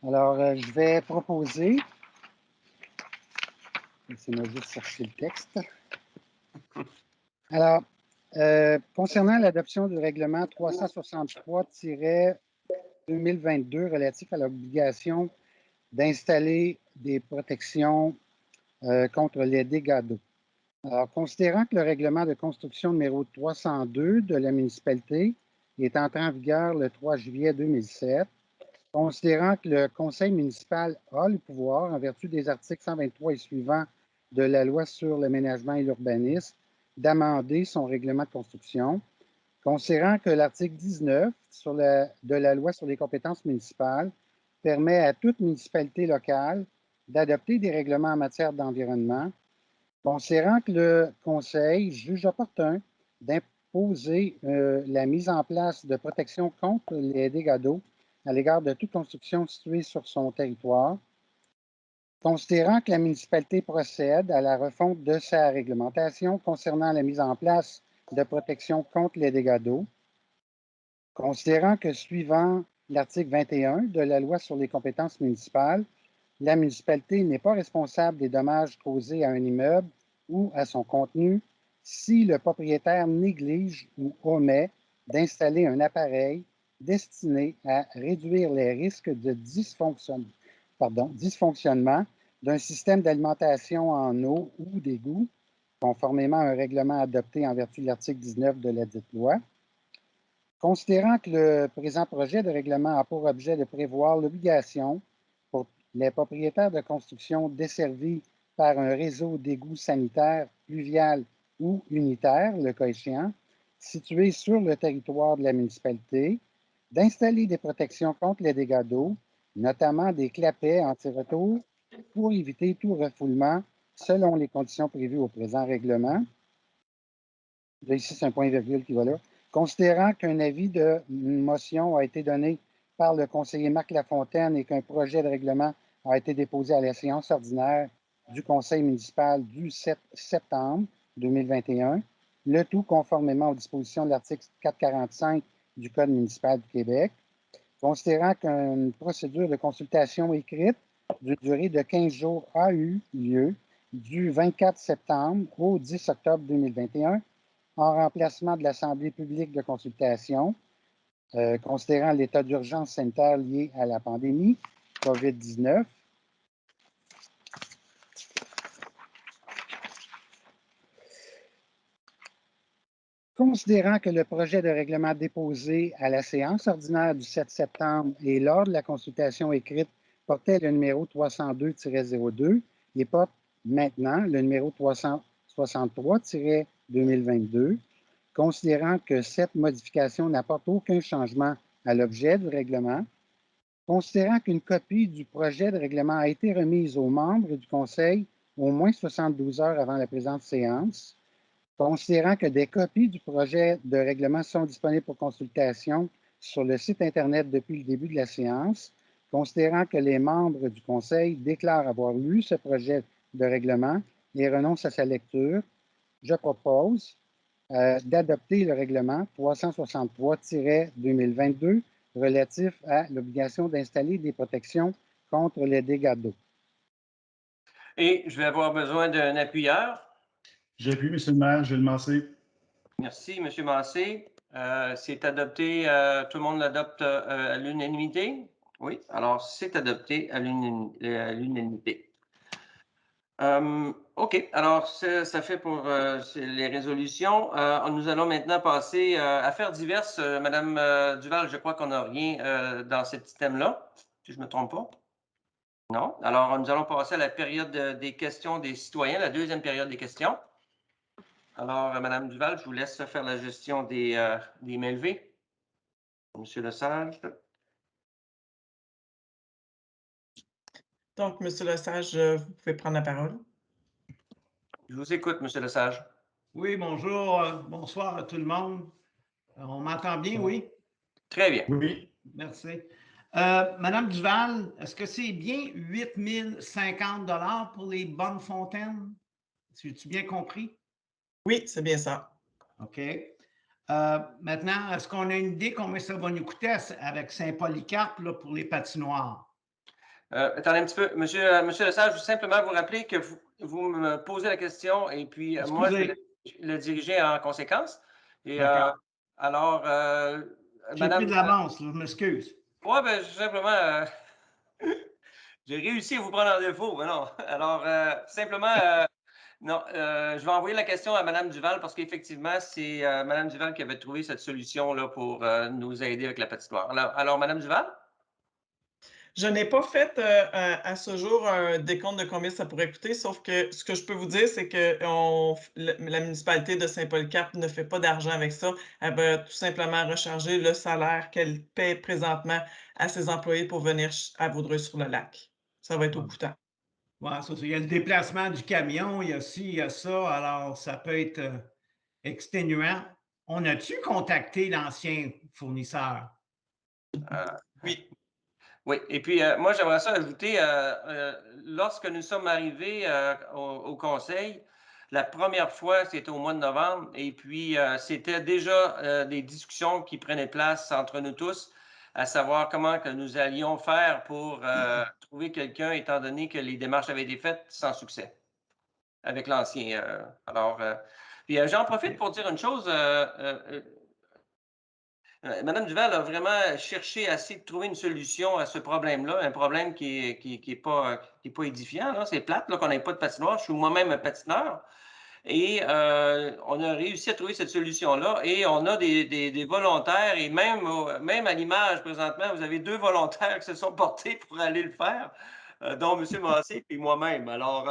Alors, je vais proposer. Laissez-moi juste chercher le texte. Alors, concernant l'adoption du règlement 363-2022 relatif à l'obligation d'installer des protections contre les dégâts d'eau. Alors, considérant que le règlement de construction numéro 302 de la municipalité est entré en vigueur le 3 juillet 2007, considérant que le conseil municipal a le pouvoir, en vertu des articles 123 et suivants de la loi sur l'aménagement et l'urbanisme, d'amender son règlement de construction, considérant que l'article 19 de la loi sur les compétences municipales permet à toute municipalité locale d'adopter des règlements en matière d'environnement, Considérant que le Conseil juge opportun d'imposer la mise en place de protection contre les dégâts d'eau à l'égard de toute construction située sur son territoire, considérant que la municipalité procède à la refonte de sa réglementation concernant la mise en place de protection contre les dégâts d'eau, considérant que suivant l'article 21 de la loi sur les compétences municipales, la municipalité n'est pas responsable des dommages causés à un immeuble ou à son contenu si le propriétaire néglige ou omet d'installer un appareil destiné à réduire les risques de dysfonctionnement d'un système d'alimentation en eau ou d'égout, conformément à un règlement adopté en vertu de l'article 19 de la dite loi. Considérant que le présent projet de règlement a pour objet de prévoir l'obligation pour les propriétaires de construction desservis par un réseau d'égouts sanitaires pluvial ou unitaire, le cas échéant, situé sur le territoire de la municipalité, d'installer des protections contre les dégâts d'eau, notamment des clapets anti-retour, pour éviter tout refoulement selon les conditions prévues au présent règlement. Là, ici, c'est un point-virgule qui va là. Considérant qu'un avis de motion a été donné par le conseiller Marc Lafontaine et qu'un projet de règlement a été déposé à la séance ordinaire du conseil municipal du 7 septembre 2021, le tout conformément aux dispositions de l'article 445 du Code municipal du Québec. Considérant qu'une procédure de consultation écrite d'une durée de 15 jours a eu lieu du 24 septembre au 10 octobre 2021 en remplacement de l'Assemblée publique de consultation, considérant l'état d'urgence sanitaire lié à la pandémie COVID-19. Considérant que le projet de règlement déposé à la séance ordinaire du 7 septembre et lors de la consultation écrite portait le numéro 302-02 et porte maintenant le numéro 363-2022, considérant que cette modification n'apporte aucun changement à l'objet du règlement, considérant qu'une copie du projet de règlement a été remise aux membres du Conseil au moins 72 heures avant la présente séance, considérant que des copies du projet de règlement sont disponibles pour consultation sur le site Internet depuis le début de la séance, considérant que les membres du Conseil déclarent avoir lu ce projet de règlement et renoncent à sa lecture, je propose d'adopter le règlement 363-2022 relatif à l'obligation d'installer des protections contre les dégâts d'eau. Et je vais avoir besoin d'un appuyeur. J'appuie, M. le maire, Gilles Massé. Merci, M. Massé. C'est adopté, tout le monde l'adopte à l'unanimité? Oui, alors c'est adopté à l'unanimité. OK, alors ça fait pour les résolutions. Nous allons maintenant passer à affaires diverses. Madame Duval, je crois qu'on n'a rien dans cet item-là, si je ne me trompe pas. Non. Alors, nous allons passer à la période des questions des citoyens, la deuxième période des questions. Alors, Madame Duval, je vous laisse faire la gestion des mains levées. Monsieur Lesage. Donc, Monsieur Lesage, vous pouvez prendre la parole. Je vous écoute, Monsieur Lesage. Oui, bonjour, bonsoir à tout le monde. On m'entend bien, oui? Très bien. Oui. Merci. Madame Duval, est-ce que c'est bien 8 050 $ pour les bonnes fontaines? J'ai-tu bien compris? Oui, c'est bien ça. OK. Maintenant, est-ce qu'on a une idée combien ça va nous coûter avec Saint-Polycarpe là, pour les patinoires? Attendez un petit peu. Monsieur Lesage, je veux simplement vous rappeler que vous me posez la question et puis moi, je vais le diriger en conséquence. Et alors, j'ai pris de l'avance, je m'excuse. Oui, bien, simplement, j'ai réussi à vous prendre en défaut, mais non. Alors, simplement, non, je vais envoyer la question à Mme Duval parce qu'effectivement, c'est Mme Duval qui avait trouvé cette solution-là pour nous aider avec la patinoire. Alors, Mme Duval? Je n'ai pas fait à ce jour un décompte de combien ça pourrait coûter, sauf que ce que je peux vous dire, c'est que la municipalité de Saint-Polycarpe ne fait pas d'argent avec ça. Elle va tout simplement recharger le salaire qu'elle paie présentement à ses employés pour venir à Vaudreuil-sur-le-Lac. Ça va être au coûtant. Ouais, il y a le déplacement du camion, il y a ci, il y a ça, alors ça peut être exténuant. On a-tu contacté l'ancien fournisseur? Oui. Oui, et puis moi, j'aimerais ça ajouter, lorsque nous sommes arrivés au conseil, la première fois, c'était au mois de novembre, et puis c'était déjà des discussions qui prenaient place entre nous tous, à savoir comment que nous allions faire pour trouver quelqu'un, étant donné que les démarches avaient été faites sans succès avec l'ancien. Puis j'en profite pour dire une chose. Madame Duval a vraiment cherché à essayer de trouver une solution à ce problème-là, un problème qui est pas édifiant, là. C'est plate là, qu'on n'ait pas de patinoire. Je suis moi-même un patineur. Et on a réussi à trouver cette solution-là. Et on a des volontaires, et même à l'image présentement, vous avez 2 volontaires qui se sont portés pour aller le faire, dont M. Massé et moi-même. Alors,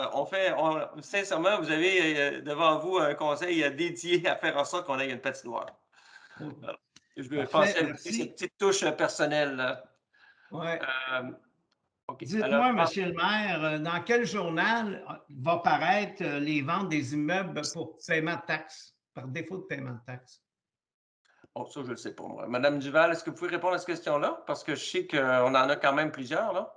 sincèrement, vous avez devant vous un conseil dédié à faire en sorte qu'on ait une patinoire. Alors, je veux Parfait, penser à merci. cette petite touche personnelle, là. Ouais. OK. Dites-moi, Alors, Monsieur le maire, dans quel journal va paraître les ventes des immeubles pour paiement de taxes, par défaut de paiement de taxes? oh, ça, je ne le sais pas, moi. Madame Duval, est-ce que vous pouvez répondre à cette question-là? Parce que je sais qu'on en a quand même plusieurs, là.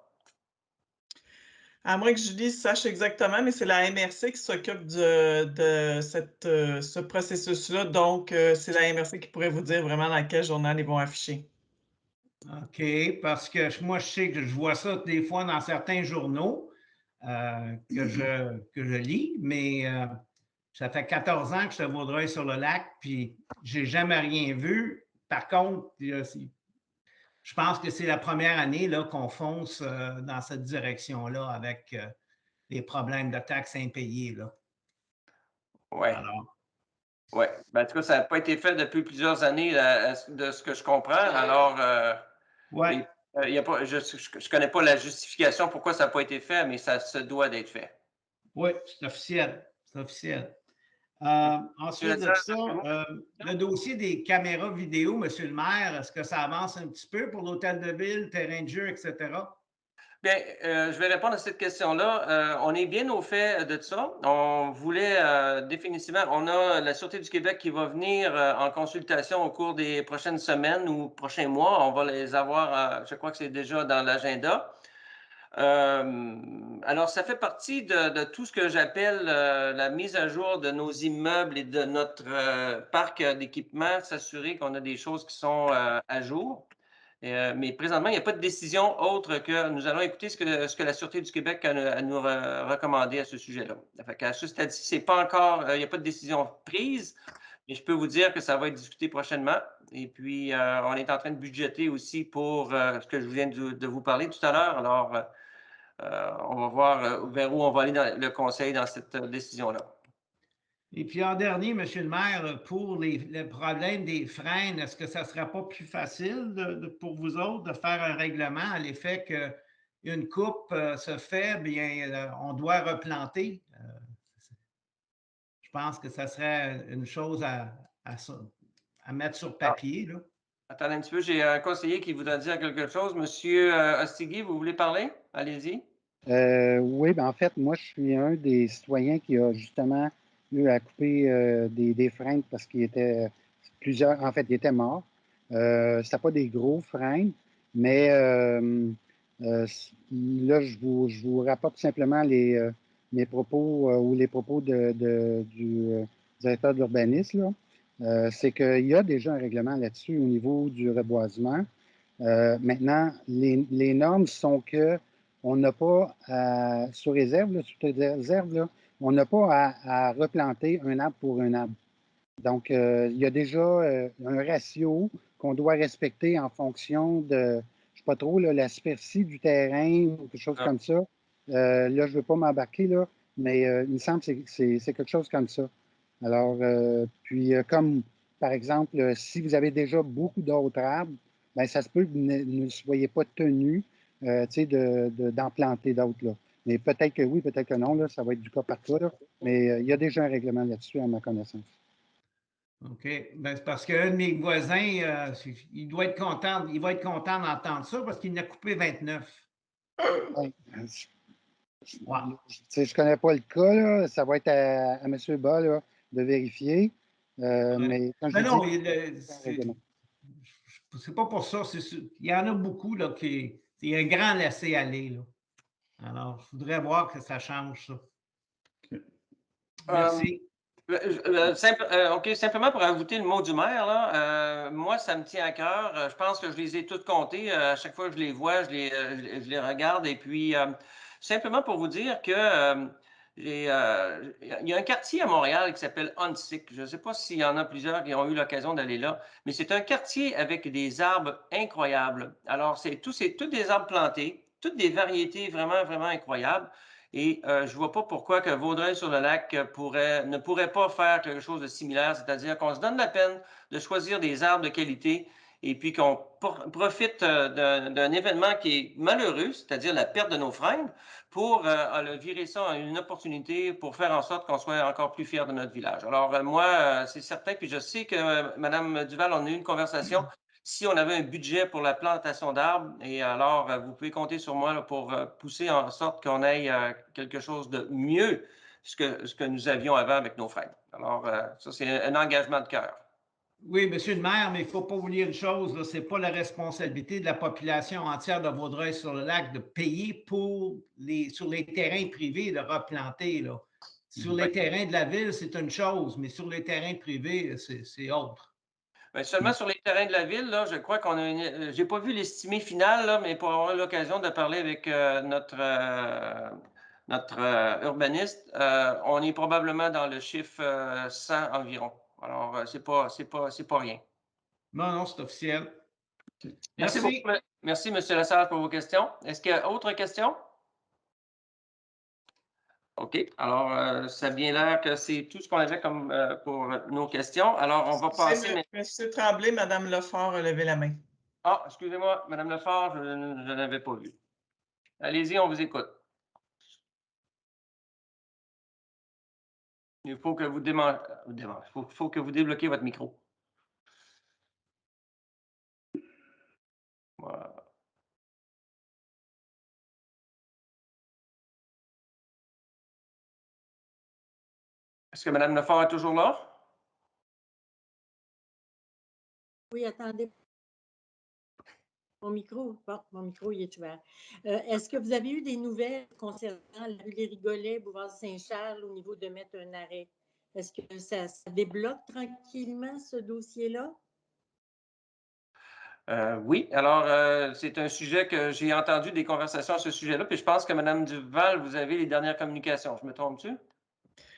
À moins que Julie sache exactement, mais c'est la MRC qui s'occupe de ce processus-là. Donc, c'est la MRC qui pourrait vous dire vraiment dans quel journal ils vont afficher. OK, parce que moi, je sais que je vois ça des fois dans certains journaux que je lis, mais ça fait 14 ans que je suis à Vaudreuil-sur-le-Lac, puis je n'ai jamais rien vu. Par contre, je pense que c'est la première année là, qu'on fonce dans cette direction-là avec les problèmes de taxes impayées. Oui. Oui. Ben, en tout cas, ça n'a pas été fait depuis plusieurs années, de ce que je comprends. Alors, ouais. je ne connais pas la justification pourquoi ça n'a pas été fait, mais ça se doit d'être fait. Oui, c'est officiel. C'est officiel. Ensuite de ça, le dossier des caméras vidéo, Monsieur le maire, est-ce que ça avance un petit peu pour l'hôtel de ville, terrain de jeu, etc.? Bien, je vais répondre à cette question-là. On est bien au fait de ça. On voulait définitivement, on a la Sûreté du Québec qui va venir en consultation au cours des prochaines semaines ou prochains mois. On va les avoir, je crois que c'est déjà dans l'agenda. Alors, ça fait partie de tout ce que j'appelle la mise à jour de nos immeubles et de notre parc d'équipement, s'assurer qu'on a des choses qui sont à jour. Mais présentement, il n'y a pas de décision autre que nous allons écouter ce que la Sûreté du Québec a à nous recommander à ce sujet-là. À ce stade-ci, il n'y a pas de décision prise, mais je peux vous dire que ça va être discuté prochainement. Et puis, on est en train de budgéter aussi pour ce que je viens de vous parler tout à l'heure. Alors, on va voir vers où on va aller dans le conseil dans cette décision-là. Et puis en dernier, Monsieur le maire, pour le problème des freins, est-ce que ça ne serait pas plus facile pour vous autres de faire un règlement à l'effet qu'une coupe se fait, bien, on doit replanter? Je pense que ça serait une chose à mettre sur papier. Là. Attendez un petit peu, j'ai un conseiller qui voudrait dire quelque chose. Monsieur Ostigui, vous voulez parler? Allez-y. Oui, ben en fait, moi, je suis un des citoyens qui a justement eu à couper des freins parce qu'il était plusieurs, en fait, il était mort. C'était pas des gros freins, mais là, je vous rapporte simplement mes propos ou les propos du directeur de l'urbanisme. C'est qu'il y a déjà un règlement là-dessus au niveau du reboisement. Maintenant, les normes sont que on n'a pas, sous réserve, là, on n'a pas à replanter un arbre pour un arbre. Donc, il y a déjà un ratio qu'on doit respecter en fonction de, je ne sais pas trop, là, la superficie du terrain ou quelque chose comme ça. Là, je ne veux pas m'embarquer, là, mais il me semble que c'est quelque chose comme ça. Alors, comme par exemple, si vous avez déjà beaucoup d'autres arbres, bien, ça se peut que vous ne soyez pas tenu d'en planter d'autres. Là. Mais peut-être que oui, peut-être que non, là, ça va être du cas par cas. Là. Mais il y a déjà un règlement là-dessus, à ma connaissance. OK. Ben, c'est parce qu'un de mes voisins, il va être content d'entendre ça parce qu'il en a coupé 29. Ouais. Ouais. Je ne connais pas le cas, là. Ça va être à M. Bas là, de vérifier. Mais quand je Non, dis, c'est pas pour ça. Il y en a beaucoup là, il y a un grand laisser-aller. Là. Alors, je voudrais voir que ça change ça. Merci. OK, simplement pour ajouter le mot du maire, là, moi, ça me tient à cœur. Je pense que je les ai toutes comptées. À chaque fois que je les vois, je les regarde. Et puis, simplement pour vous dire que il y a un quartier à Montréal qui s'appelle Huntsic. Je ne sais pas s'il y en a plusieurs qui ont eu l'occasion d'aller là, mais c'est un quartier avec des arbres incroyables. Alors, c'est tous des arbres plantés, toutes des variétés vraiment, vraiment incroyables. Et je ne vois pas pourquoi que Vaudreuil-sur-le-Lac ne pourrait pas faire quelque chose de similaire, c'est-à-dire qu'on se donne la peine de choisir des arbres de qualité et puis qu'on profite d'un événement qui est malheureux, c'est-à-dire la perte de nos frênes, pour virer ça en une opportunité pour faire en sorte qu'on soit encore plus fiers de notre village. Alors moi, c'est certain, puis je sais que Mme Duval, on a eu une conversation si on avait un budget pour la plantation d'arbres, et alors vous pouvez compter sur moi là, pour pousser en sorte qu'on ait quelque chose de mieux que ce que nous avions avant avec nos frères. Alors, ça, c'est un engagement de cœur. Oui, monsieur le maire, mais il ne faut pas oublier une chose, ce n'est pas la responsabilité de la population entière de Vaudreuil-sur-le-Lac de payer sur les terrains privés de replanter. Là. Sur les terrains de la ville, c'est une chose, mais sur les terrains privés, c'est autre. Bien, seulement sur les terrains de la ville, là, je crois qu'on a une. J'ai pas vu l'estimé final, là, mais pour avoir l'occasion de parler avec notre urbaniste, on est probablement dans le chiffre 100 environ. Alors, c'est pas rien. Non, c'est officiel. Merci beaucoup. Merci, M. Lessard, pour vos questions. Est-ce qu'il y a autre questions? OK. Alors, ça a bien l'air que c'est tout ce qu'on avait comme pour nos questions. Alors, on va passer. Monsieur Tremblay, Mme Lefort a levé la main. Ah, excusez-moi, Mme Lefort, je ne l'avais pas vu. Allez-y, on vous écoute. Il faut que vous faut que vous débloquiez votre micro. Voilà. Est-ce que Mme Lefort est toujours là? Oui, attendez. Mon micro, il est ouvert. Est-ce que vous avez eu des nouvelles concernant la rue Les Rigolets, boulevard Saint-Charles, au niveau de mettre un arrêt? Est-ce que ça débloque tranquillement, ce dossier-là? Oui, alors c'est un sujet que j'ai entendu des conversations à ce sujet-là, puis je pense que Mme Duval, vous avez les dernières communications. Je me trompe-tu?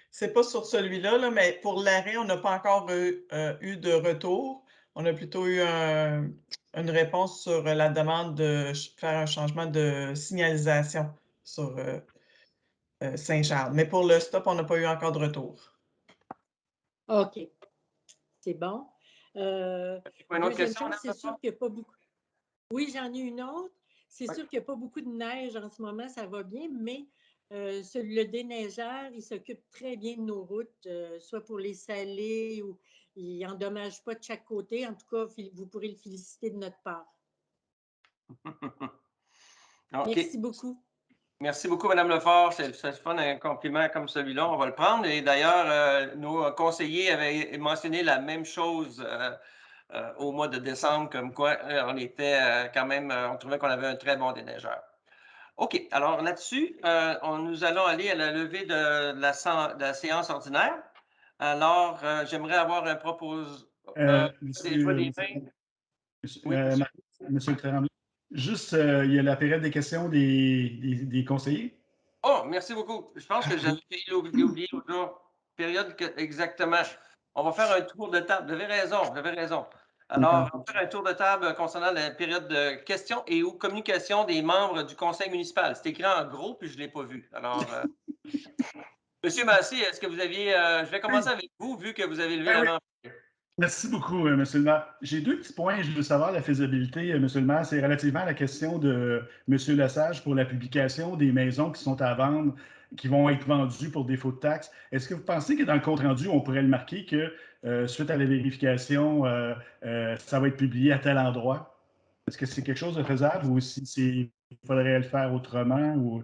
C'est pas sur celui-là, là, mais pour l'arrêt, on n'a pas encore eu de retour. On a plutôt eu une réponse sur la demande de faire un changement de signalisation sur Saint-Charles. Mais pour le stop, on n'a pas eu encore de retour. OK. C'est bon. Une autre question, c'est sûr qu'il n'y a pas beaucoup. Oui, j'en ai une autre. C'est sûr qu'il n'y a pas beaucoup de neige en ce moment, ça va bien, mais le déneigeur, il s'occupe très bien de nos routes, soit pour les saler ou il n'endommage pas de chaque côté. En tout cas, vous pourrez le féliciter de notre part. Okay. Merci beaucoup. Merci beaucoup, Mme Lefort. C'est le fun, un compliment comme celui-là. On va le prendre. Et d'ailleurs, nos conseillers avaient mentionné la même chose au mois de décembre, comme quoi on était quand même, on trouvait qu'on avait un très bon déneigeur. OK. Alors là-dessus, nous allons aller à la levée de la séance ordinaire. Alors, j'aimerais avoir un propos. Monsieur le Tremblay, juste, il y a la période des questions des conseillers. Oh, merci beaucoup. Je pense que j'avais oublié l'autre jour. Période exactement. On va faire un tour de table. Vous avez raison, Alors, on va faire un tour de table concernant la période de questions et ou communication des membres du conseil municipal. C'est écrit en gros, puis je ne l'ai pas vu. Alors, Monsieur Massé, est-ce que vous aviez. Je vais commencer avec vous, vu que vous avez levé la main. Merci beaucoup, M. le maire. J'ai deux petits points. Je veux savoir la faisabilité, M. le maire. C'est relativement à la question de M. Lesage pour la publication des maisons qui sont à vendre, qui vont être vendues pour défaut de taxes. Est-ce que vous pensez que dans le compte-rendu, on pourrait le marquer que suite à la vérification, ça va être publié à tel endroit? Est-ce que c'est quelque chose de faisable ou si il faudrait le faire autrement? Ou...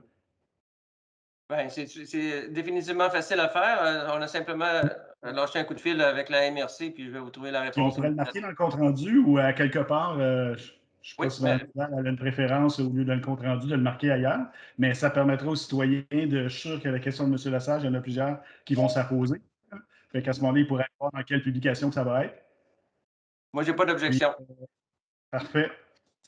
Ben, c'est définitivement facile à faire. On a simplement lâché un coup de fil avec la MRC, puis je vais vous trouver la Puis on réponse. pourrait le marquer dans le compte-rendu ou à quelque part, je ne sais pas Oui, si Mme Duval a une préférence au lieu dans le compte-rendu de le marquer ailleurs, mais ça permettrait aux citoyens je suis sûr que la question de M. Lesage, il y en a plusieurs qui vont s'opposer. Fait qu'à ce moment-là, il pourrait voir dans quelle publication que ça va être. moi, j'ai pas Puis, d'objection. parfait.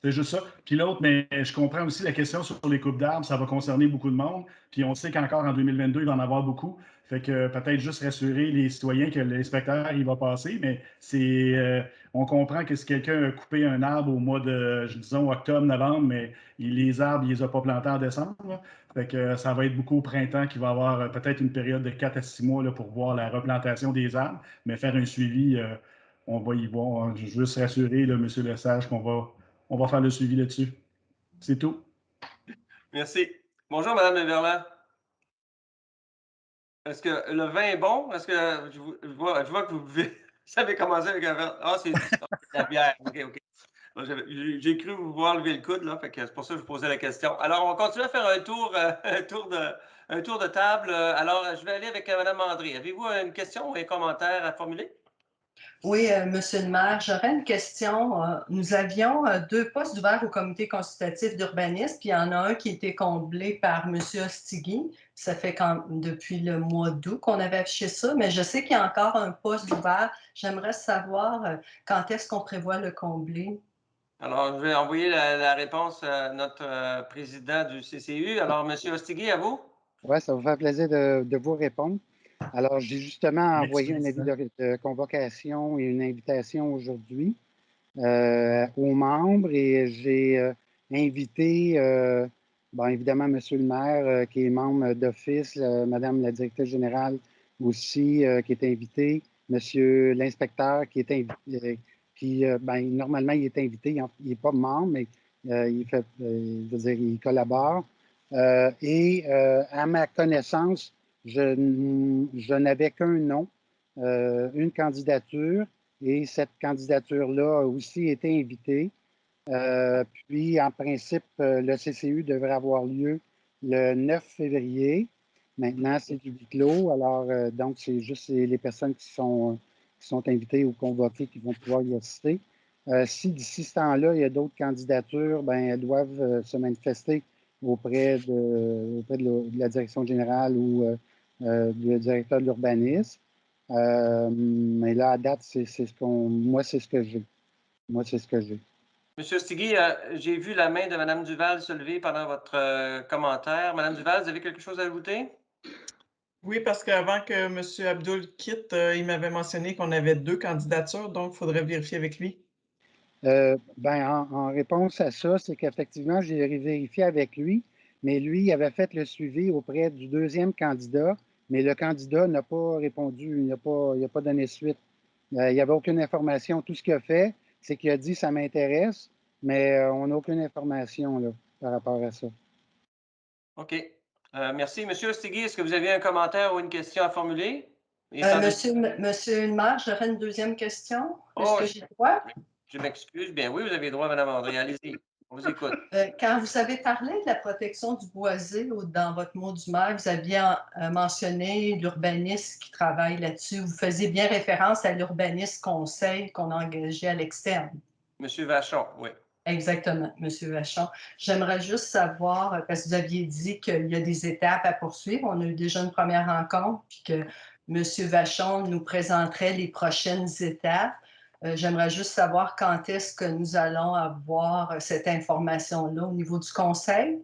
C'est juste ça. Puis l'autre, mais je comprends aussi la question sur les coupes d'arbres, ça va concerner beaucoup de monde. Puis on sait qu'encore en 2022, il va en avoir beaucoup. Fait que peut-être juste rassurer les citoyens que l'inspecteur, il va passer, mais on comprend que si quelqu'un a coupé un arbre au mois de, disons, octobre, novembre, mais les arbres, il les a pas plantés en décembre, là. Fait que ça va être beaucoup au printemps qu'il va y avoir peut-être une période de 4 à 6 mois là, pour voir la replantation des arbres, mais faire un suivi, on va y voir. Je veux juste rassurer là, M. Lesage on va faire le suivi là-dessus. C'est tout. Merci. Bonjour, Mme Leverland. Est-ce que le vin est bon? Est-ce que je vois que vous savez commencer avec un verre. Ah, c'est la bière. OK, OK. J'ai cru vous voir lever le coude, là, fait que c'est pour ça que je vous posais la question. Alors, on continue à faire un tour, un tour de table. Alors, je vais aller avec Mme André. Avez-vous une question ou un commentaire à formuler? Oui, Monsieur le maire, j'aurais une question. Nous avions 2 postes ouverts au comité consultatif d'urbanisme, puis il y en a un qui a été comblé par Monsieur Ostigui. Ça fait depuis le mois d'août qu'on avait affiché ça, mais je sais qu'il y a encore un poste ouvert. J'aimerais savoir quand est-ce qu'on prévoit le combler. Alors, je vais envoyer la réponse à notre président du CCU. Alors, M. Ostigui, à vous? Oui, ça va vous faire plaisir de vous répondre. Alors, j'ai justement envoyé un avis de convocation et une invitation aujourd'hui aux membres et j'ai invité, évidemment, M. le maire qui est membre d'office, Madame la directrice générale aussi qui est invitée, M. l'inspecteur qui est invité, normalement, il est invité, il n'est pas membre, mais je veux dire, il collabore. À ma connaissance, je n'avais qu'un nom, une candidature, et cette candidature-là a aussi été invitée. Puis, en principe, le CCU devrait avoir lieu le 9 février. Maintenant, c'est du huis clos. Alors, donc, c'est juste les personnes qui sont invitées ou convoquées qui vont pouvoir y assister. Si d'ici ce temps-là, il y a d'autres candidatures, ben, elles doivent se manifester auprès de la direction générale ou du directeur de l'urbanisme. Mais là, à date, moi, c'est ce que j'ai. Moi, c'est ce que j'ai. Monsieur Stigui, j'ai vu la main de Mme Duval se lever pendant votre commentaire. Mme Duval, vous avez quelque chose à ajouter? Oui, parce qu'avant que M. Abdul quitte, il m'avait mentionné qu'on avait 2 candidatures, donc il faudrait vérifier avec lui. En réponse à ça, c'est qu'effectivement, j'ai vérifié avec lui, mais lui, il avait fait le suivi auprès du deuxième candidat, mais le candidat n'a pas répondu, il n'a pas donné suite. Il n'y avait aucune information. Tout ce qu'il a fait, c'est qu'il a dit « ça m'intéresse », mais on n'a aucune information là, par rapport à ça. OK. Merci. Monsieur Stigui, est-ce que vous avez un commentaire ou une question à formuler? Monsieur le maire, j'aurais une deuxième question. Est-ce que j'ai le droit? Je m'excuse. Bien oui, vous avez le droit, Mme André. Allez-y. On vous écoute. Quand vous avez parlé de la protection du boisé dans votre mot du maire, vous aviez mentionné l'urbaniste qui travaille là-dessus. Vous faisiez bien référence à l'urbaniste conseil qu'on a engagé à l'externe. Monsieur Vachon, oui. Exactement, M. Vachon. J'aimerais juste savoir, parce que vous aviez dit qu'il y a des étapes à poursuivre. On a eu déjà une première rencontre, puis que M. Vachon nous présenterait les prochaines étapes. J'aimerais juste savoir quand est-ce que nous allons avoir cette information-là au niveau du conseil.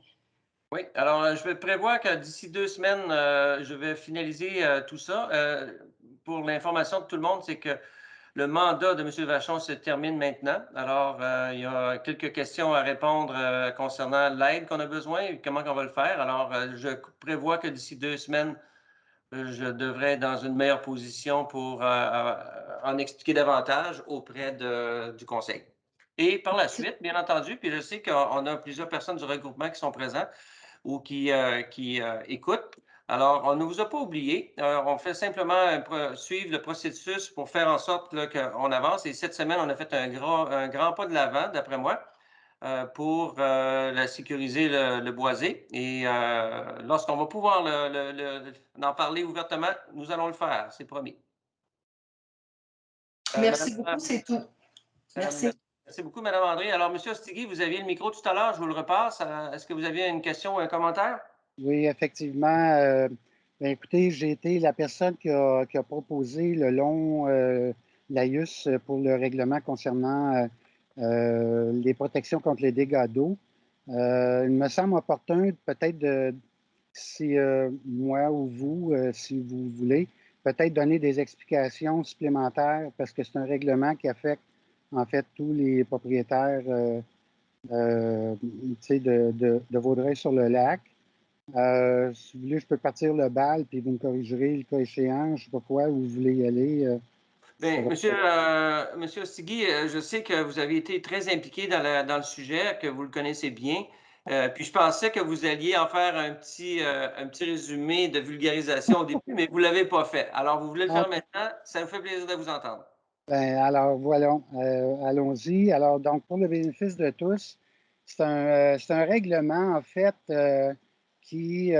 Oui, alors je vais prévoir que d'ici 2 semaines, je vais finaliser tout ça. Pour l'information de tout le monde, c'est que le mandat de M. Vachon se termine maintenant. Alors, il y a quelques questions à répondre concernant l'aide qu'on a besoin et comment on va le faire. Alors, je prévois que d'ici 2 semaines, je devrais être dans une meilleure position pour en expliquer davantage auprès du conseil. Et par la suite, bien entendu, puis je sais qu'on a plusieurs personnes du regroupement qui sont présentes ou qui écoutent. Alors, on ne vous a pas oublié. On fait simplement suivre le processus pour faire en sorte qu'on avance. Et cette semaine, on a fait un grand pas de l'avant, d'après moi. pour sécuriser le boisé. Et lorsqu'on va pouvoir en parler ouvertement, nous allons le faire, c'est promis. Merci beaucoup, c'est tout. Merci. Merci beaucoup, Mme André. Alors, M. Ostigui, vous aviez le micro tout à l'heure, je vous le repasse. Est-ce que vous aviez une question ou un commentaire? Oui, effectivement. Ben, écoutez, j'ai été la personne qui a proposé le long laïus pour le règlement concernant les protections contre les dégâts d'eau. Il me semble opportun, peut-être, si moi ou vous, si vous voulez, peut-être donner des explications supplémentaires parce que c'est un règlement qui affecte en fait tous les propriétaires de Vaudreuil-sur-le-Lac. Si vous voulez, je peux partir le bal, puis vous me corrigerez le cas échéant. Je ne sais pas quoi, où vous voulez y aller. Bien, monsieur Ostigui, je sais que vous avez été très impliqué dans le sujet, que vous le connaissez bien. Puis je pensais que vous alliez en faire un petit résumé de vulgarisation au début, mais vous ne l'avez pas fait. Alors, vous voulez le faire maintenant? Ça me fait plaisir de vous entendre. Ben, alors, voilà, allons-y. Alors, donc, pour le bénéfice de tous, c'est un règlement, en fait, qui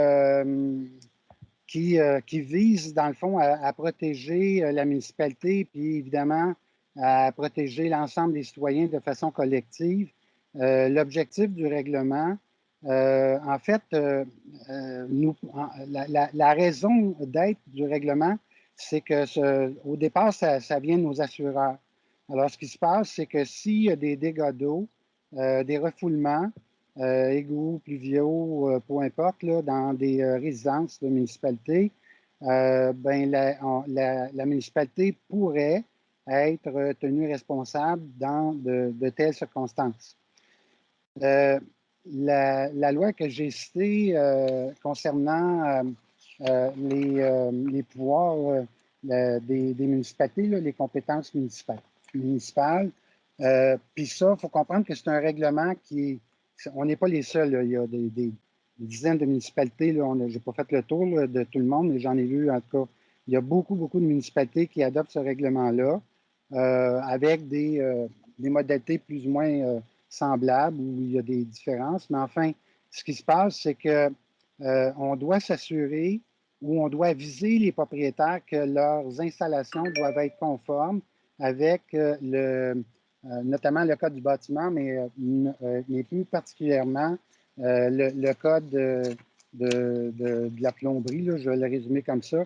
vise, dans le fond, à protéger la municipalité, puis évidemment, à protéger l'ensemble des citoyens de façon collective. L'objectif du règlement, en fait, la raison d'être du règlement, c'est que au départ, ça vient de nos assureurs. Alors, ce qui se passe, c'est que s'il y a des dégâts d'eau, des refoulements, égouts, pluviaux, peu importe, là, dans des résidences de municipalité, ben, la municipalité pourrait être tenue responsable dans de telles circonstances. La loi que j'ai citée concernant les pouvoirs des municipalités, là, les compétences municipales, puis ça, il faut comprendre que c'est un règlement on n'est pas les seuls. Là. Il y a des dizaines de municipalités. Je n'ai pas fait le tour là, de tout le monde, mais j'en ai vu en tout cas. Il y a beaucoup de municipalités qui adoptent ce règlement-là avec des modalités plus ou moins semblables où il y a des différences. Mais enfin, ce qui se passe, c'est que on doit s'assurer ou on doit aviser les propriétaires que leurs installations doivent être conformes avec notamment le code du bâtiment, mais plus particulièrement le code de la plomberie, là, je vais le résumer comme ça.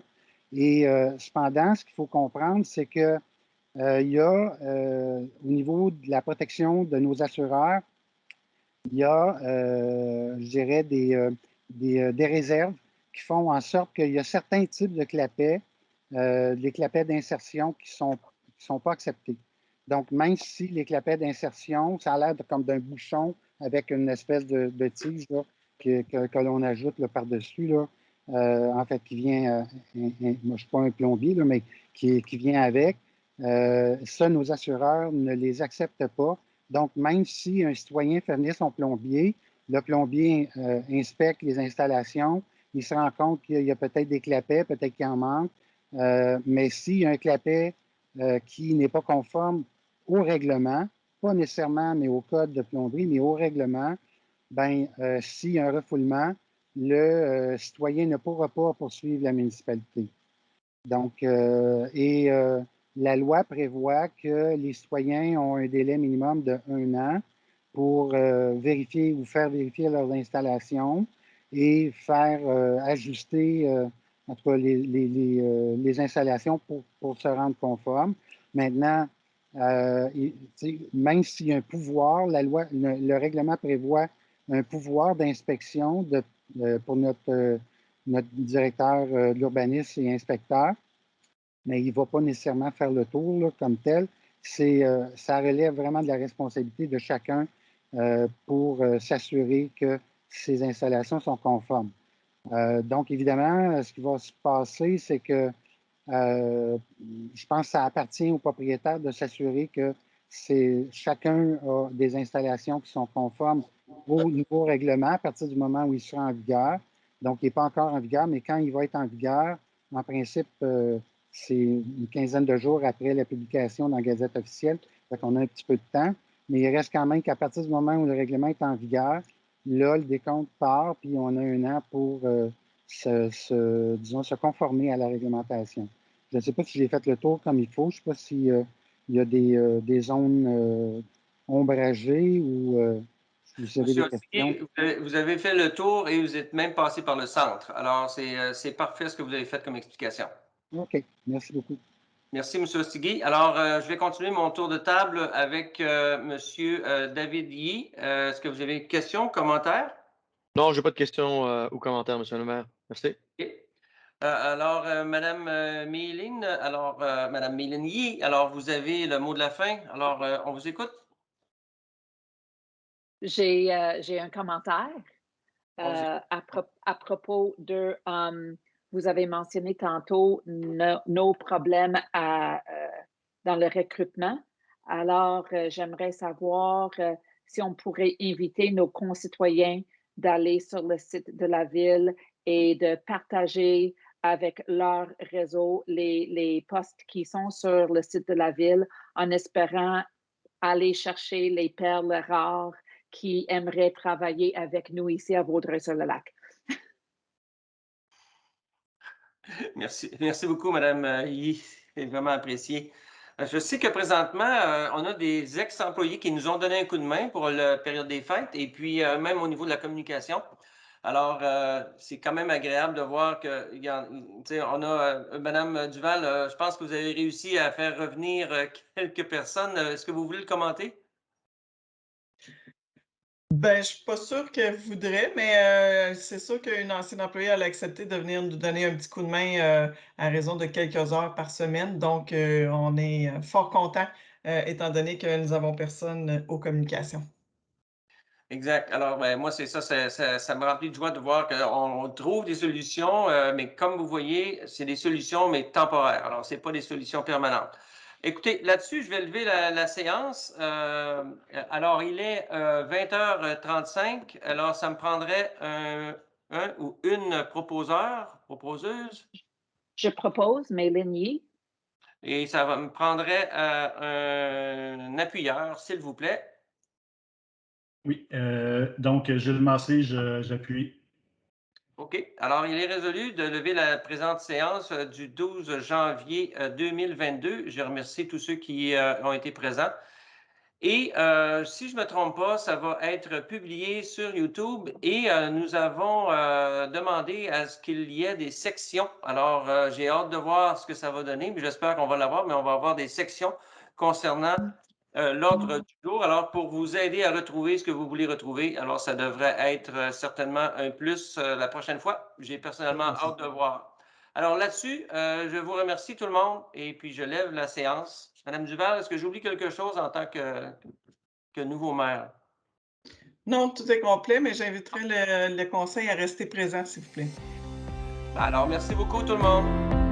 Et cependant, ce qu'il faut comprendre, c'est que il y a, au niveau de la protection de nos assureurs, il y a, je dirais, des réserves qui font en sorte qu'il y a certains types de clapets, les clapets d'insertion qui sont pas acceptés. Donc, même si les clapets d'insertion, ça a l'air comme d'un bouchon avec une espèce de tige là, que l'on ajoute par-dessus, en fait, qui vient, moi je ne suis pas un plombier, là, mais qui vient avec, ça, nos assureurs ne les acceptent pas. Donc, même si un citoyen fait venir son plombier, le plombier inspecte les installations, il se rend compte qu'il y a peut-être des clapets, peut-être qu'il en manque, mais s'il y a un clapet qui n'est pas conforme au règlement, pas nécessairement, mais au code de plomberie, mais au règlement, ben, s'il y a un refoulement, le citoyen ne pourra pas poursuivre la municipalité. Donc, la loi prévoit que les citoyens ont un délai minimum de 1 an pour vérifier ou faire vérifier leurs installations et faire ajuster en tout cas les installations pour se rendre conforme. Maintenant, même s'il y a un pouvoir, la loi, le règlement prévoit un pouvoir d'inspection pour notre directeur de l'urbanisme et inspecteur, mais il ne va pas nécessairement faire le tour là, comme tel. Ça relève vraiment de la responsabilité de chacun pour s'assurer que ces installations sont conformes. Donc, évidemment, ce qui va se passer, c'est que je pense que ça appartient aux propriétaires de s'assurer que chacun a des installations qui sont conformes au nouveau règlement à partir du moment où il sera en vigueur. Donc, il n'est pas encore en vigueur, mais quand il va être en vigueur, en principe, c'est une quinzaine de jours après la publication dans la Gazette officielle. Donc, on a un petit peu de temps. mais il reste quand même qu'à partir du moment où le règlement est en vigueur, là, le décompte part, puis on a 1 an pour disons, se conformer à la réglementation. Je ne sais pas si j'ai fait le tour comme il faut. Je ne sais pas s'il y a des zones ombragées ou si vous avez des questions. Ossiguet, vous avez fait le tour et vous êtes même passé par le centre. Alors, c'est parfait ce que vous avez fait comme explication. OK. Merci beaucoup. Merci, M. Ossiguet. Alors, je vais continuer mon tour de table avec M. David Yee. Est-ce que vous avez des questions, commentaires? Non, je n'ai pas de questions ou commentaires, M. le maire. Merci. Okay. Alors, Mme Méline, Mme Méline Yee, alors vous avez le mot de la fin. Alors, on vous écoute. J'ai un commentaire à propos de, vous avez mentionné tantôt nos problèmes dans le recrutement. Alors, j'aimerais savoir si on pourrait inviter nos concitoyens d'aller sur le site de la ville et de partager avec leur réseau les postes qui sont sur le site de la ville en espérant aller chercher les perles rares qui aimeraient travailler avec nous ici à Vaudreuil-sur-le-Lac. Merci. Merci beaucoup, Mme Yee. C'est vraiment apprécié. Je sais que présentement, on a des ex-employés qui nous ont donné un coup de main pour la période des fêtes et puis même au niveau de la communication. Alors, c'est quand même agréable de voir que, on a Mme Duval, je pense que vous avez réussi à faire revenir quelques personnes. Est-ce que vous voulez le commenter? Ben, je ne suis pas sûre qu'elle voudrait, mais c'est sûr qu'une ancienne employée, elle a accepté de venir nous donner un petit coup de main à raison de quelques heures par semaine. Donc, on est fort contents, étant donné que nous avons personne aux communications. Exact. Alors, ben, moi, c'est ça, ça me remplit de joie de voir qu'on trouve des solutions, mais comme vous voyez, c'est des solutions, mais temporaires. Alors, ce n'est pas des solutions permanentes. Écoutez, là-dessus, je vais lever la séance. Alors, il est 20h35. Alors, ça me prendrait un ou une proposeuse. Je propose Méline Yee. Et ça me prendrait un appuyeur, s'il vous plaît. Oui, donc Gilles Massé, j'appuie. OK. Alors, il est résolu de lever la présente séance du 12 janvier 2022. Je remercie tous ceux qui ont été présents. Et si je ne me trompe pas, ça va être publié sur YouTube et nous avons demandé à ce qu'il y ait des sections. Alors, j'ai hâte de voir ce que ça va donner, mais j'espère qu'on va l'avoir, mais on va avoir des sections concernant l'ordre du jour. Alors, pour vous aider à retrouver ce que vous voulez retrouver, alors ça devrait être certainement un plus la prochaine fois. J'ai personnellement hâte de voir. Alors là-dessus, je vous remercie tout le monde et puis je lève la séance. Madame Duval, est-ce que j'oublie quelque chose en tant que nouveau maire? Non, tout est complet, mais j'inviterai le conseil à rester présent, s'il vous plaît. Alors, merci beaucoup tout le monde.